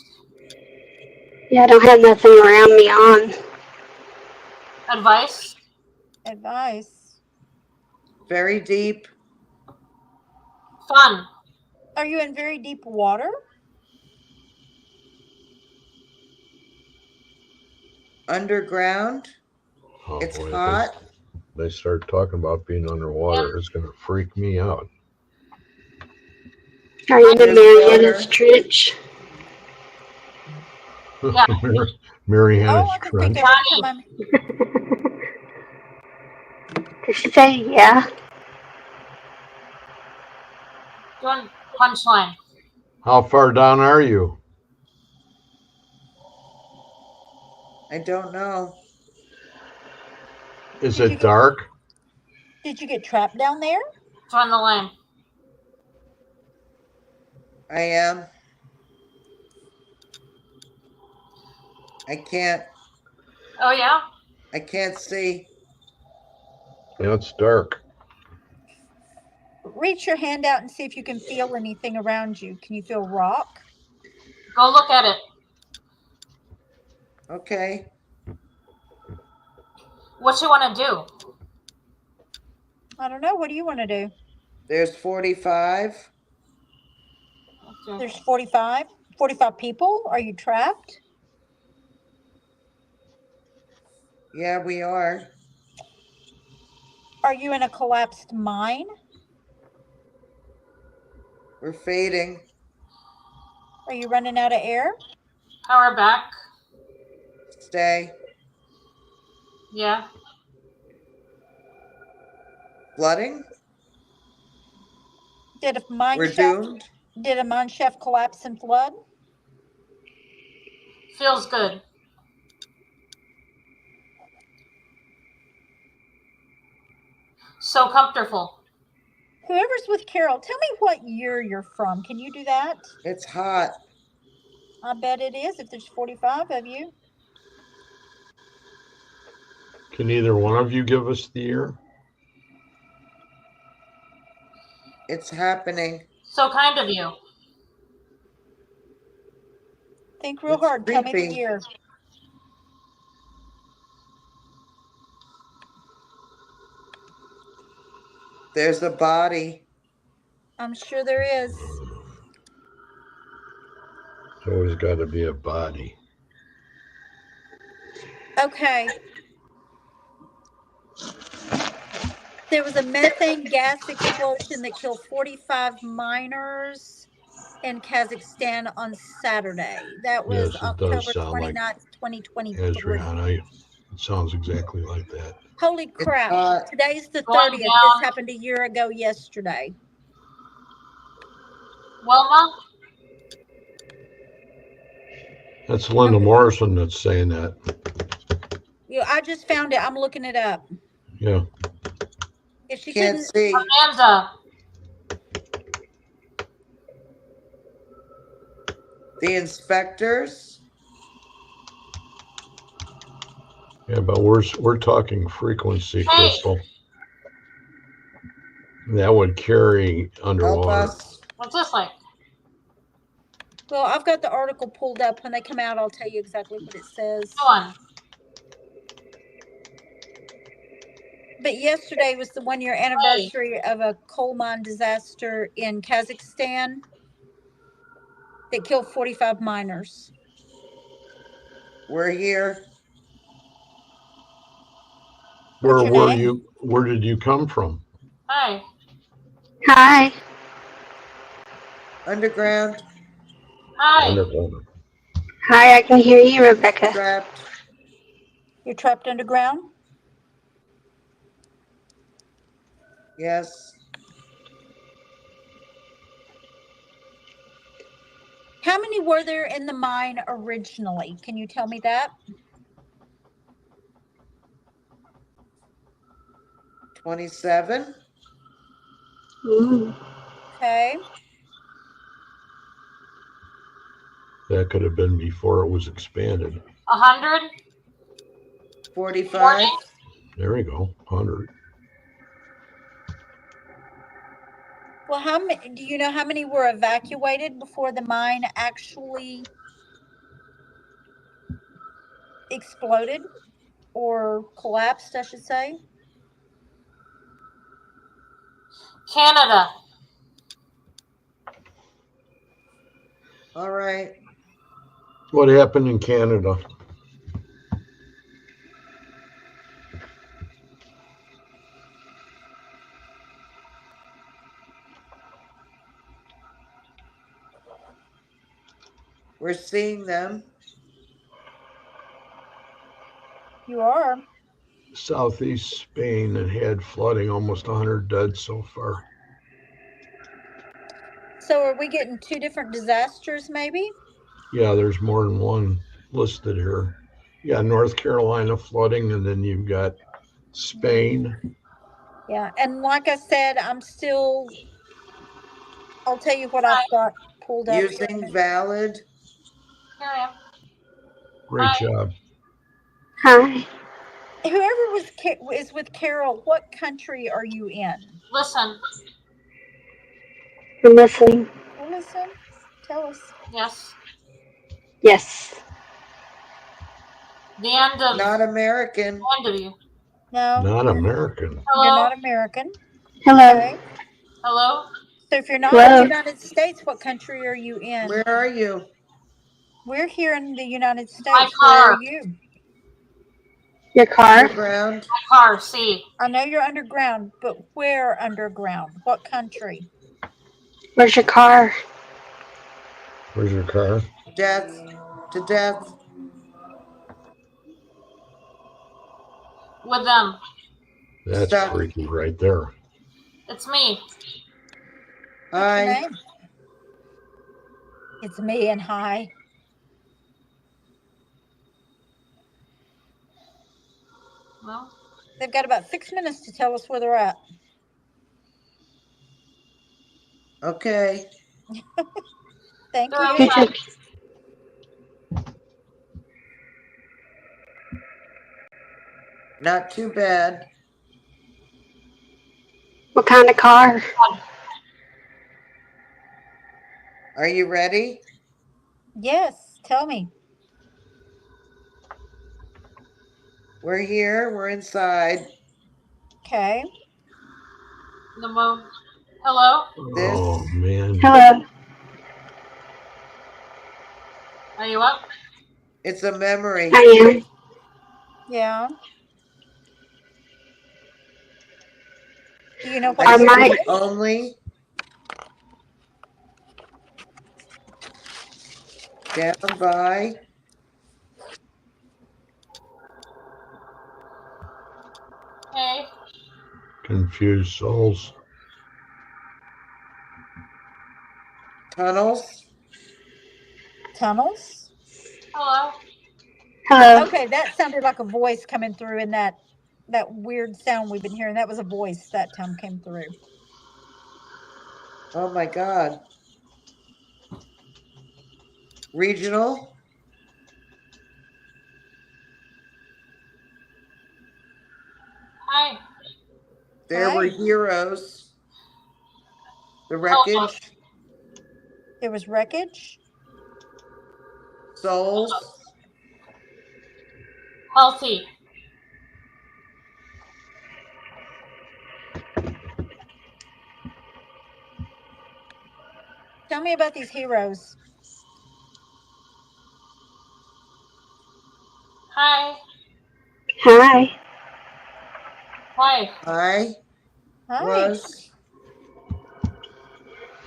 Yeah, I don't have nothing around me on. Advice. Advice. Very deep. Fun. Are you in very deep water? Underground? Oh, It's boy, hot. they start talking about being underwater. It's going to freak me out. Are you in the There's Marianas water. Trench? Yeah. Mariana's Oh, I can Trench. think every time I'm. Did she say yeah? Doing punchline. How far down are you? I don't know. Is Did you it dark? Did you get trapped down there? Join the line. I am. I can't Oh yeah. see. Yeah, it's dark. Reach your hand out and see if you can feel anything around you. Can you feel rock? Go look at it. Okay. What you want to do? I don't know. What do you want to do? There's 45. Okay. There's 45. 45 people? Are you trapped? Yeah, we are. Are you in a collapsed mine? We're fading. Are you running out of air? Power back. Stay. Yeah. Flooding? Did a mine We're shaft doomed. collapse and flood? Feels good. So comfortable. Whoever's with Carol, tell me what year you're from. Can you do that? It's hot. I bet it is if there's 45 of you. Can either one of you give us the year? It's happening. So kind of you. Think real It's hard. Tell me the creepy. year. There's a body. I'm sure there is. There's always got to be a body. Okay. There was a methane gas explosion that killed 45 miners in Kazakhstan on Saturday. That was Yes, it does October sound like 29th, 2023. Adriana. It sounds exactly like that. Holy crap. Today's the Going 30th. down. This happened a year ago yesterday. Wilma? That's Linda Morrison that's saying that. Yeah, I just found it. I'm looking it up. Yeah. If she Can't couldn't see. Amanda. The inspectors. Yeah, but we're talking frequency, Hey. Crystal. That would carry Help underwater. us. What's this like? Well, I've got the article pulled up. When they come out, I'll tell you exactly what it says. Go on. But yesterday was the 1-year anniversary of a coal mine disaster in Kazakhstan that killed 45 miners. We're here. What's your name? Where did you come from? Hi. Hi. Underground. Hi. Underground. Hi, I can hear you, Rebecca. Trapped. You're trapped underground? Yes. How many were there in the mine originally? Can you tell me that? 27. Ooh. Okay. That could have been before it was expanded. 100. 45. There we go. 100. Well, how many? Do you know how many were evacuated before the mine actually exploded or collapsed, I should say? Canada. All right. What happened in Canada? We're seeing them. You are. Southeast Spain and had flooding, almost 100 dead so far. So are we getting two different disasters maybe? Yeah, there's more than one listed here. Yeah, North Carolina flooding, and then you've got Spain. Yeah, and like I said, I'll tell you what I've got pulled up. Using here in a minute. valid. Here I am. Great Hi. job. Hi. whoever is with Carol, what country are you in? Listen. I'm listening. Well, listen. Tell us. Yes. Yes. The end of. Not American. The end of you. No. Not American. Hello. You're not American. Hello. Okay. Hello. So if you're not in the United States, what country are you in? Where are you? We're here in the United States. My Where car. are you? Your car? Underground. My car. See. I know you're underground, but where underground? What country? Where's your car? Where's your car? Death. To death. With them. That's Stuck. freaky right there. It's me. What's Hi. your name? It's me and hi. No. They've got about 6 minutes to tell us where they're at. Okay. Thank They're you. outside. Not too bad. What kind of car? Are you ready? Yes, tell me. We're here. We're inside. Okay. The moon. Hello. This. Oh man. Hello. Are you up? It's a memory. I am. Yeah. Do you know what I I it's might- speak only. Down by. Hey. Confused souls. Tunnels. tunnels? Hello. Hello. Okay, that sounded like a voice coming through in that weird sound we've been hearing. That was a voice that time came through. Oh my God. Regional. Hi. There were Hi. heroes. The wreckage. There was wreckage. Souls. Healthy. Tell me about these heroes. Hi. Hi. Hi. I Hi. was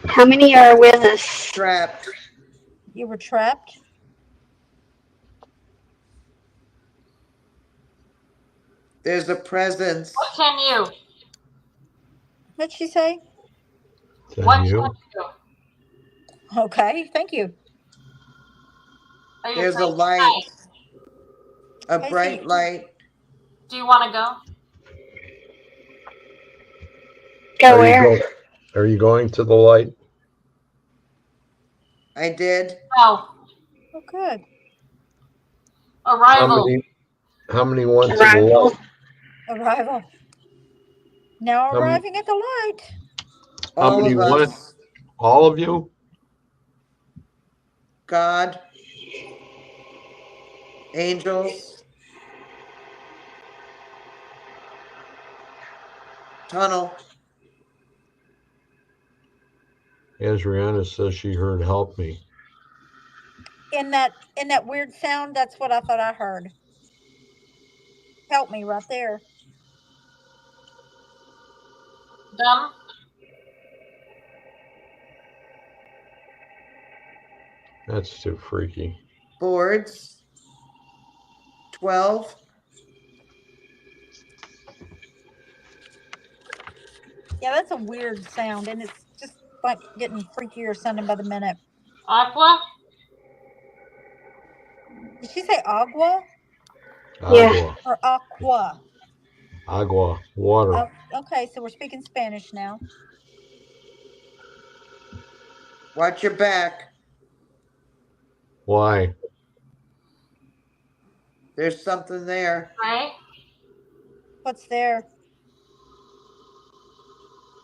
How many are with us? trapped. You were trapped. There's a presence. What can you? What'd she say? Is that What you? can you? Okay, thank you. Are you There's a afraid? light. Hi. A Okay, so bright you- light. Do you want to go? Go where? Are you going to the light? I did. No. Oh, good. Arrival. How many went to the Arrival. light? Arrival. Now How many- arriving at the light. How All many of went? us. All of you? God. Angels. Tunnel. Adriana says she heard help me. In that weird sound, that's what I thought I heard. Help me right there. Dumb. That's too freaky. Boards. 12. Yeah, that's a weird sound, and it's just like getting freakier sounding by the minute. Aqua. Did she say agua Yeah. Agua. or aqua? Agua. Water. Oh, okay, so we're speaking Spanish now. Watch your back. Why? There's something there. Right. What's there?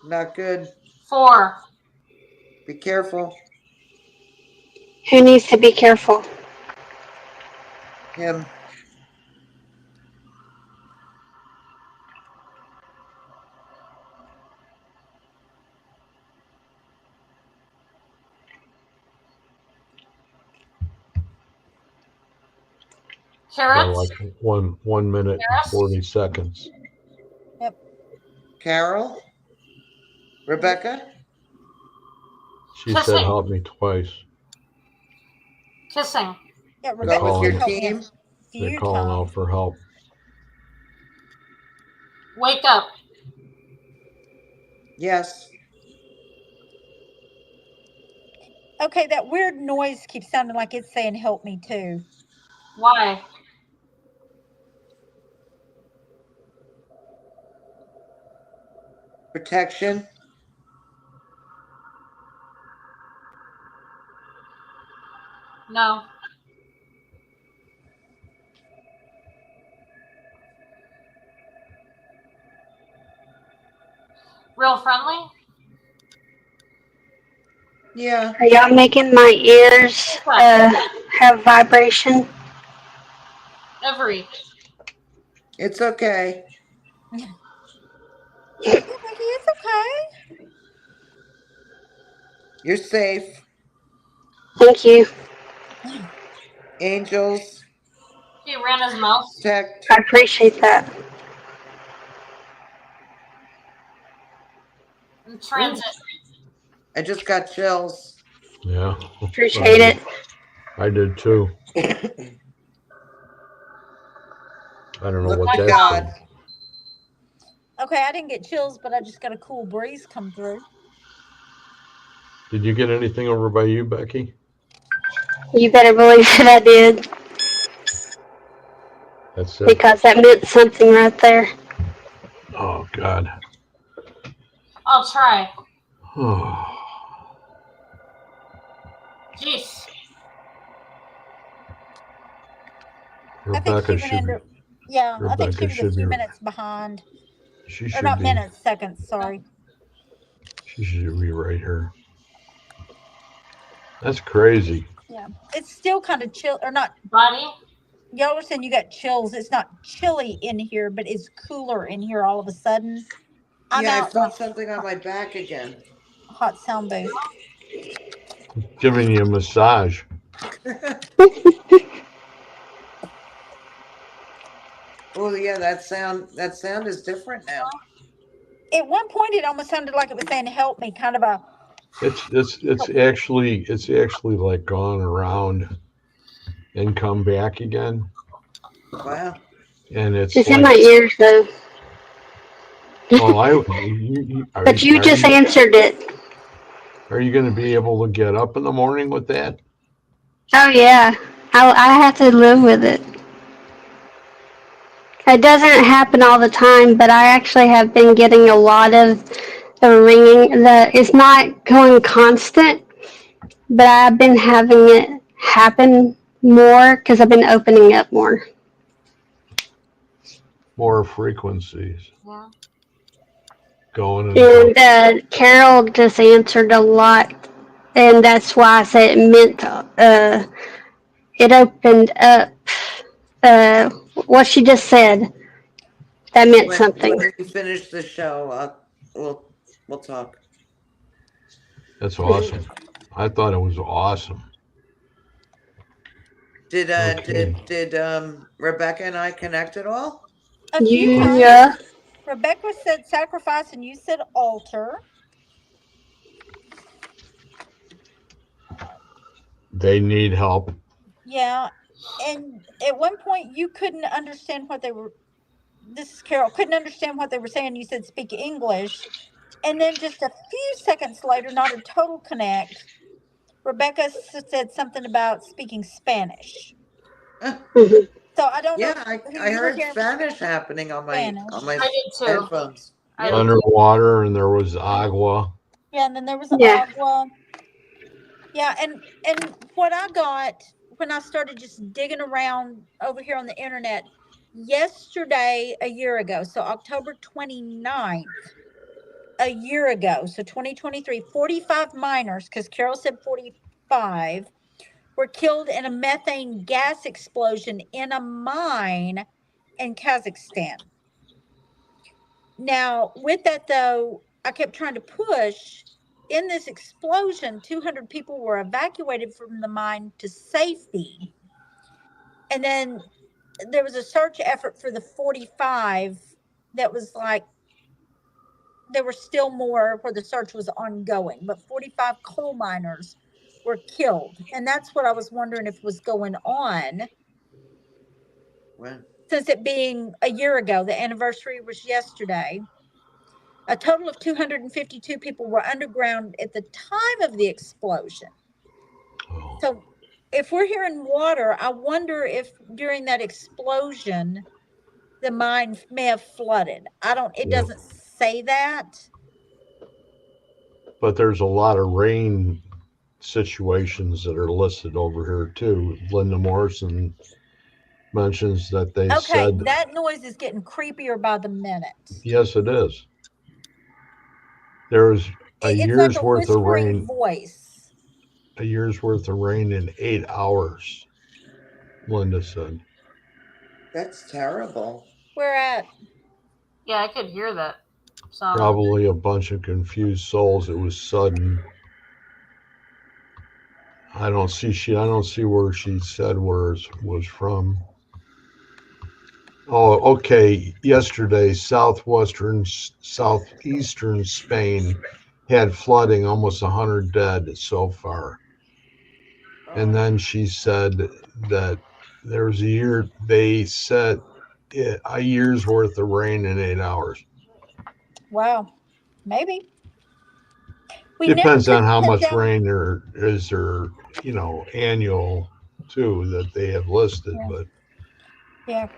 Not good. 4. Be careful. Who needs to be careful? Him. Got Carrots? like 1 minute and Yes. 40 seconds. Yep. Carol? Rebecca? She said Kissing. help me twice. Kissing. Yeah, Go Rebecca with your helped me a team. They're few calling times. out for help. Wake up. Yes. Okay, that weird noise keeps sounding like it's saying help me too. Why? Protection. No. Real friendly? Yeah. Are y'all making my ears have vibration? Every. It's okay. Yeah, Becky, it's okay. You're safe. Thank you. Angels. He ran his mouth. Protect. I appreciate that. In transit. I just got chills. Yeah. Appreciate it. I did too. I don't know Look what to that God. said. Okay, I didn't get chills, but I just got a cool breeze come through. Did you get anything over by you, Becky? You better believe that I did, That's it. because that meant something right there. Oh, God. I'll try. Oh, Jeez. I think Rebecca she went should be. into. Yeah, I think she Rebecca was a should few be. minutes behind, She or should not be. minutes, seconds. Sorry. She should be right here. That's crazy. Yeah, it's still kind of chill, or not. Buddy? Y'all were saying you got chills. It's not chilly in here, but it's cooler in here all of a sudden. I'm Yeah, I out in felt a something on my back again. hot sound booth. Giving you a massage. Oh yeah, that sound is different now. At one point, it almost sounded like it was saying "help me," kind of a. It's actually like gone around and come back again. Wow. And it's It's in like, my ears though. well, But you just answered it. are you going to be able to get up in the morning with that? Oh yeah, I have to live with it. It doesn't happen all the time, but I actually have been getting a lot of the ringing. It's not going constant, but I've been having it happen more because I've been opening up more. More frequencies Yeah. going and And Carol just answered a lot, and that's why I said it meant it opened up. What she just said, that meant something. When we finish the show, we'll talk. that's awesome. I thought it was awesome. Did Okay. did Rebecca and I connect at all? A few times. Yeah. Rebecca said sacrifice, and you said altar. They need help. Yeah, and at one point you couldn't understand what they were. This is Carol. Couldn't understand what they were saying. You said speak English, and then just a few seconds later, not a total connect. Rebecca said something about speaking Spanish. Mhm. So I don't know Yeah, who I you were heard hearing Spanish happening on my Spanish. I did too. headphones. I did Underwater, and there was agua. Yeah, and then there was Yeah. agua. Yeah, and what I got when I started just digging around over here on the internet, yesterday, a year ago, so October 29th, a year ago, so 2023, 45 miners, because Carol said 45, were killed in a methane gas explosion in a mine in Kazakhstan. Now, with that though, I kept trying to push. In this explosion, 200 people were evacuated from the mine to safety. And then there was a search effort for the 45 that was like, there were still more where the search was ongoing, but 45 coal miners were killed. And that's what I was wondering if was going on. When? Since it being a year ago, the anniversary was yesterday. A total of 252 people were underground at the time of the explosion. Oh. So if we're hearing water, I wonder if during that explosion, the mine may have flooded. It doesn't say that. But there's a lot of rain situations that are listed over here too. Linda Morrison mentions that they said. That noise is getting creepier by the minute. Yes, it is. There's It's year's like a worth of whispering rain. voice. A year's worth of rain in 8 hours, Linda said. That's terrible. Where at? Yeah, I could hear that sound. Probably a bunch of confused souls. It was sudden. I don't see where she said where it was from. Oh, okay. Yesterday, southeastern Spain had flooding, almost 100 dead so far. And then she said that there was they said a year's worth of rain in 8 hours. Wow. Maybe. Depends on how much rain there is, annual too, that they have listed. Yeah. But yeah,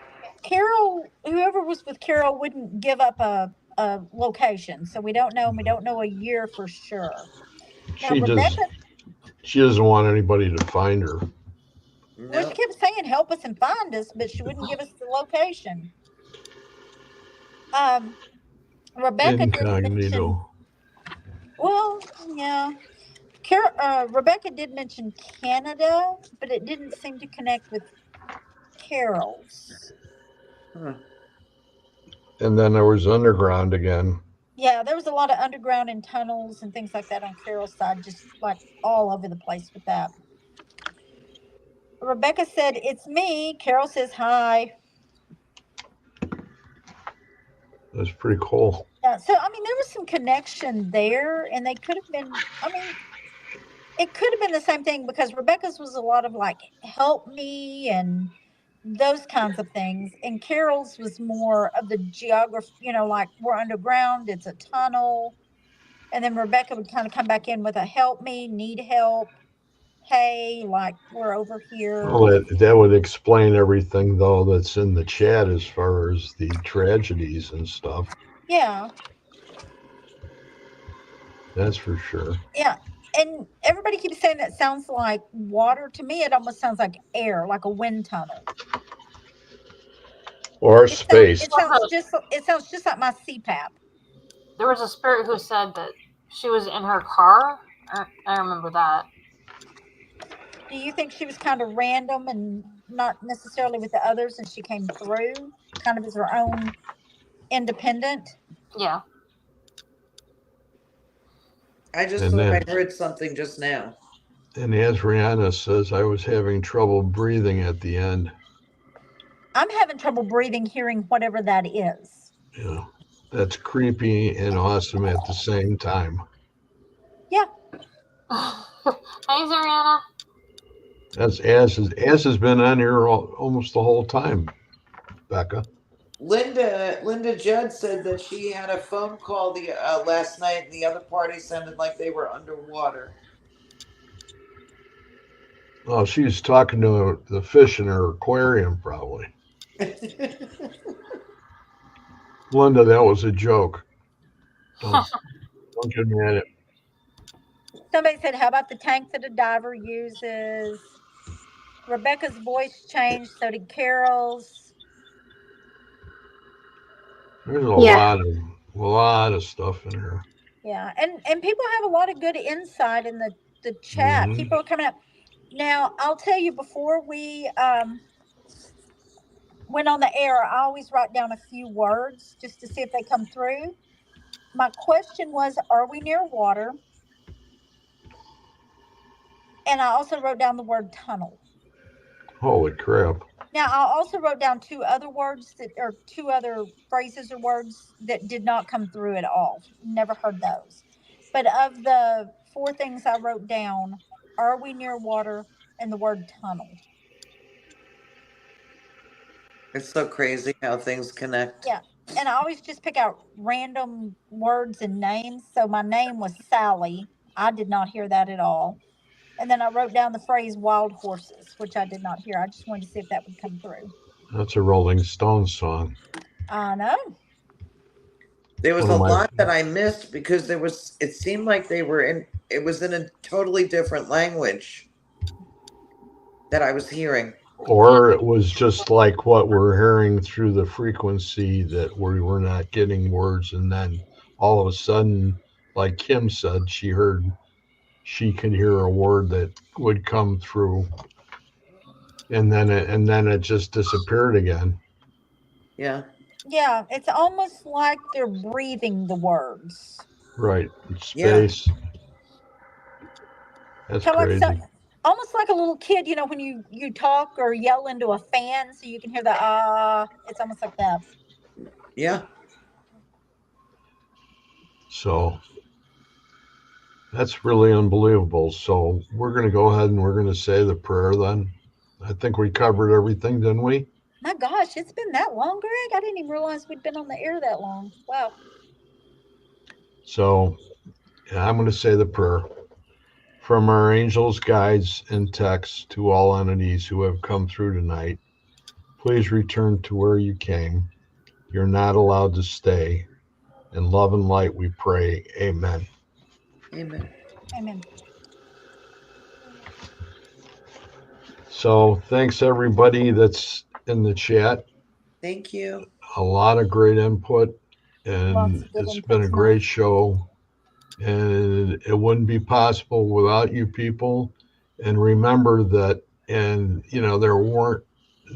Carol, whoever was with Carol wouldn't give up a location, so we don't know. And we don't know a year for sure. Now, she doesn't want anybody to find her. Well, she kept saying help us and find us, but she wouldn't give us the location. Rebecca Incognito. did mention. Well, yeah. Rebecca did mention Canada, but it didn't seem to connect with Carol's. And then there was underground again. Yeah, there was a lot of underground and tunnels and things like that on Carol's side, just like all over the place with that. Rebecca said, "It's me." Carol says, "Hi." That's pretty cool. Yeah, so I mean, there was some connection there, and they could have been. I mean, it could have been the same thing because Rebecca's was a lot of like "help me" and those kinds of things, and Carol's was more of the geography. Like we're underground, it's a tunnel, and then Rebecca would kind of come back in with a "help me," "need help." Hey, like we're over here. Well, that would explain everything, though, that's in the chat as far as the tragedies and stuff. Yeah. That's for sure. Yeah. And everybody keeps saying that sounds like water. To me, it almost sounds like air, like a wind tunnel. Or space. It sounds just like my CPAP. There was a spirit who said that she was in her car. I remember that. Do you think she was kind of random and not necessarily with the others, and she came through kind of as her own independent? Yeah. I just thought I heard something just now. And as Rihanna says, I was having trouble breathing at the end. I'm having trouble breathing hearing whatever that is. Yeah. That's creepy and awesome at the same time. Yeah. Thanks, Rihanna. That's As has been on here almost the whole time, Becca. Linda Judd said that she had a phone call last night, and the other party sounded like they were underwater. Oh, she's talking to the fish in her aquarium, probably. Linda, that was a joke. Don't get me at it. Somebody said, "How about the tank that a diver uses?" Rebecca's voice changed, so did Carol's. There's Yeah. a lot of stuff in here. Yeah, and people have a lot of good insight in the chat. Hmm. People are coming up. Now, I'll tell you, before we went on the air, I always write down a few words just to see if they come through. My question was, are we near water? And I also wrote down the word tunnel. Holy crap. Now, I also wrote down two other words that, or two other phrases or words that did not come through at all. Never heard those. But of the four things I wrote down, are we near water and the word tunnel? It's so crazy how things connect. Yeah. And I always just pick out random words and names. So my name was Sally. I did not hear that at all. And then I wrote down the phrase wild horses, which I did not hear. I just wanted to see if that would come through. That's a Rolling Stones song. I know. There was One a of my, lot that I missed because it seemed like it was in a totally different language that I was hearing. or it was just like what we're hearing through the frequency that we were not getting words. And then all of a sudden, like Kim said, she could hear a word that would come through. And then it just disappeared again. Yeah. Yeah, it's almost like they're breathing the words. Right. Space. Yeah. That's Kind of crazy. like almost like a little kid, you know, when you talk or yell into a fan so you can hear the it's almost like that. Yeah. So that's really unbelievable. So we're going to go ahead and we're going to say the prayer then. I think we covered everything, didn't we? My gosh, it's been that long, Greg. I didn't even realize we'd been on the air that long. Wow. So I'm going to say the prayer. From our angels, guides, and texts to all entities who have come through tonight, please return to where you came. You're not allowed to stay. In love and light we pray. Amen. Amen. Amen. So thanks everybody that's in the chat. Thank you. A lot of great input, Lots and of good it's input been a tonight. great show. And it wouldn't be possible without you people. And remember that, and you know, there weren't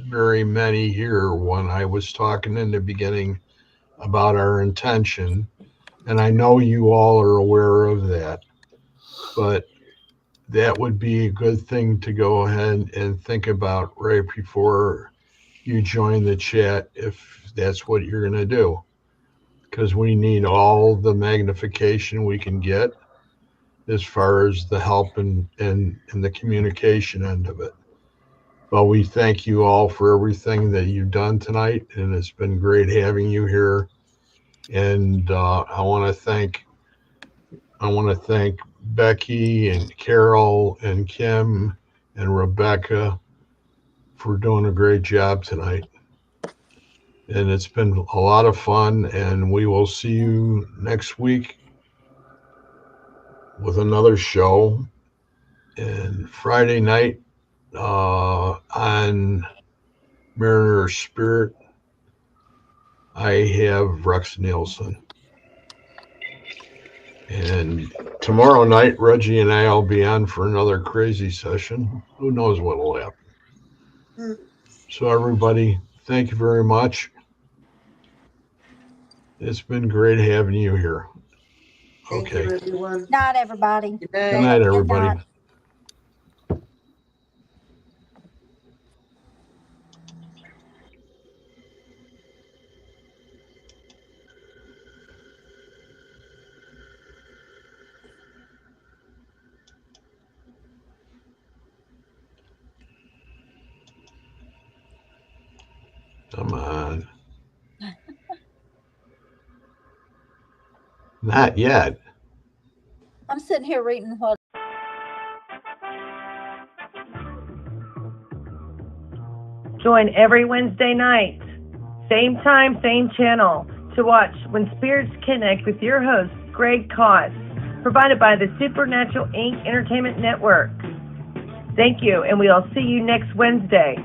very many here when I was talking in the beginning about our intention. And I know you all are aware of that, but that would be a good thing to go ahead and think about right before you join the chat, if that's what you're going to do, because we need all the magnification we can get as far as the help and the communication end of it. But we thank you all for everything that you've done tonight, and it's been great having you here. And I want to thank Becky and Carol and Kim and Rebecca for doing a great job tonight. And it's been a lot of fun, and we will see you next week with another show. And Friday night on Mariner Spirit, I have Rex Nielsen. And tomorrow night, Reggie and I will be on for another crazy session. Who knows what will happen? So everybody, thank you very much. It's been great having you here. Thank you, everyone. Night, everybody. Good night. Good night, everybody. Good night. Come on. Not yet. I'm sitting here reading what. Join every Wednesday night, same time, same channel, to watch When Spirits Connect with your host, Greg Koss, provided by the Supernatural Inc. Entertainment Network. Thank you, and we'll see you next Wednesday.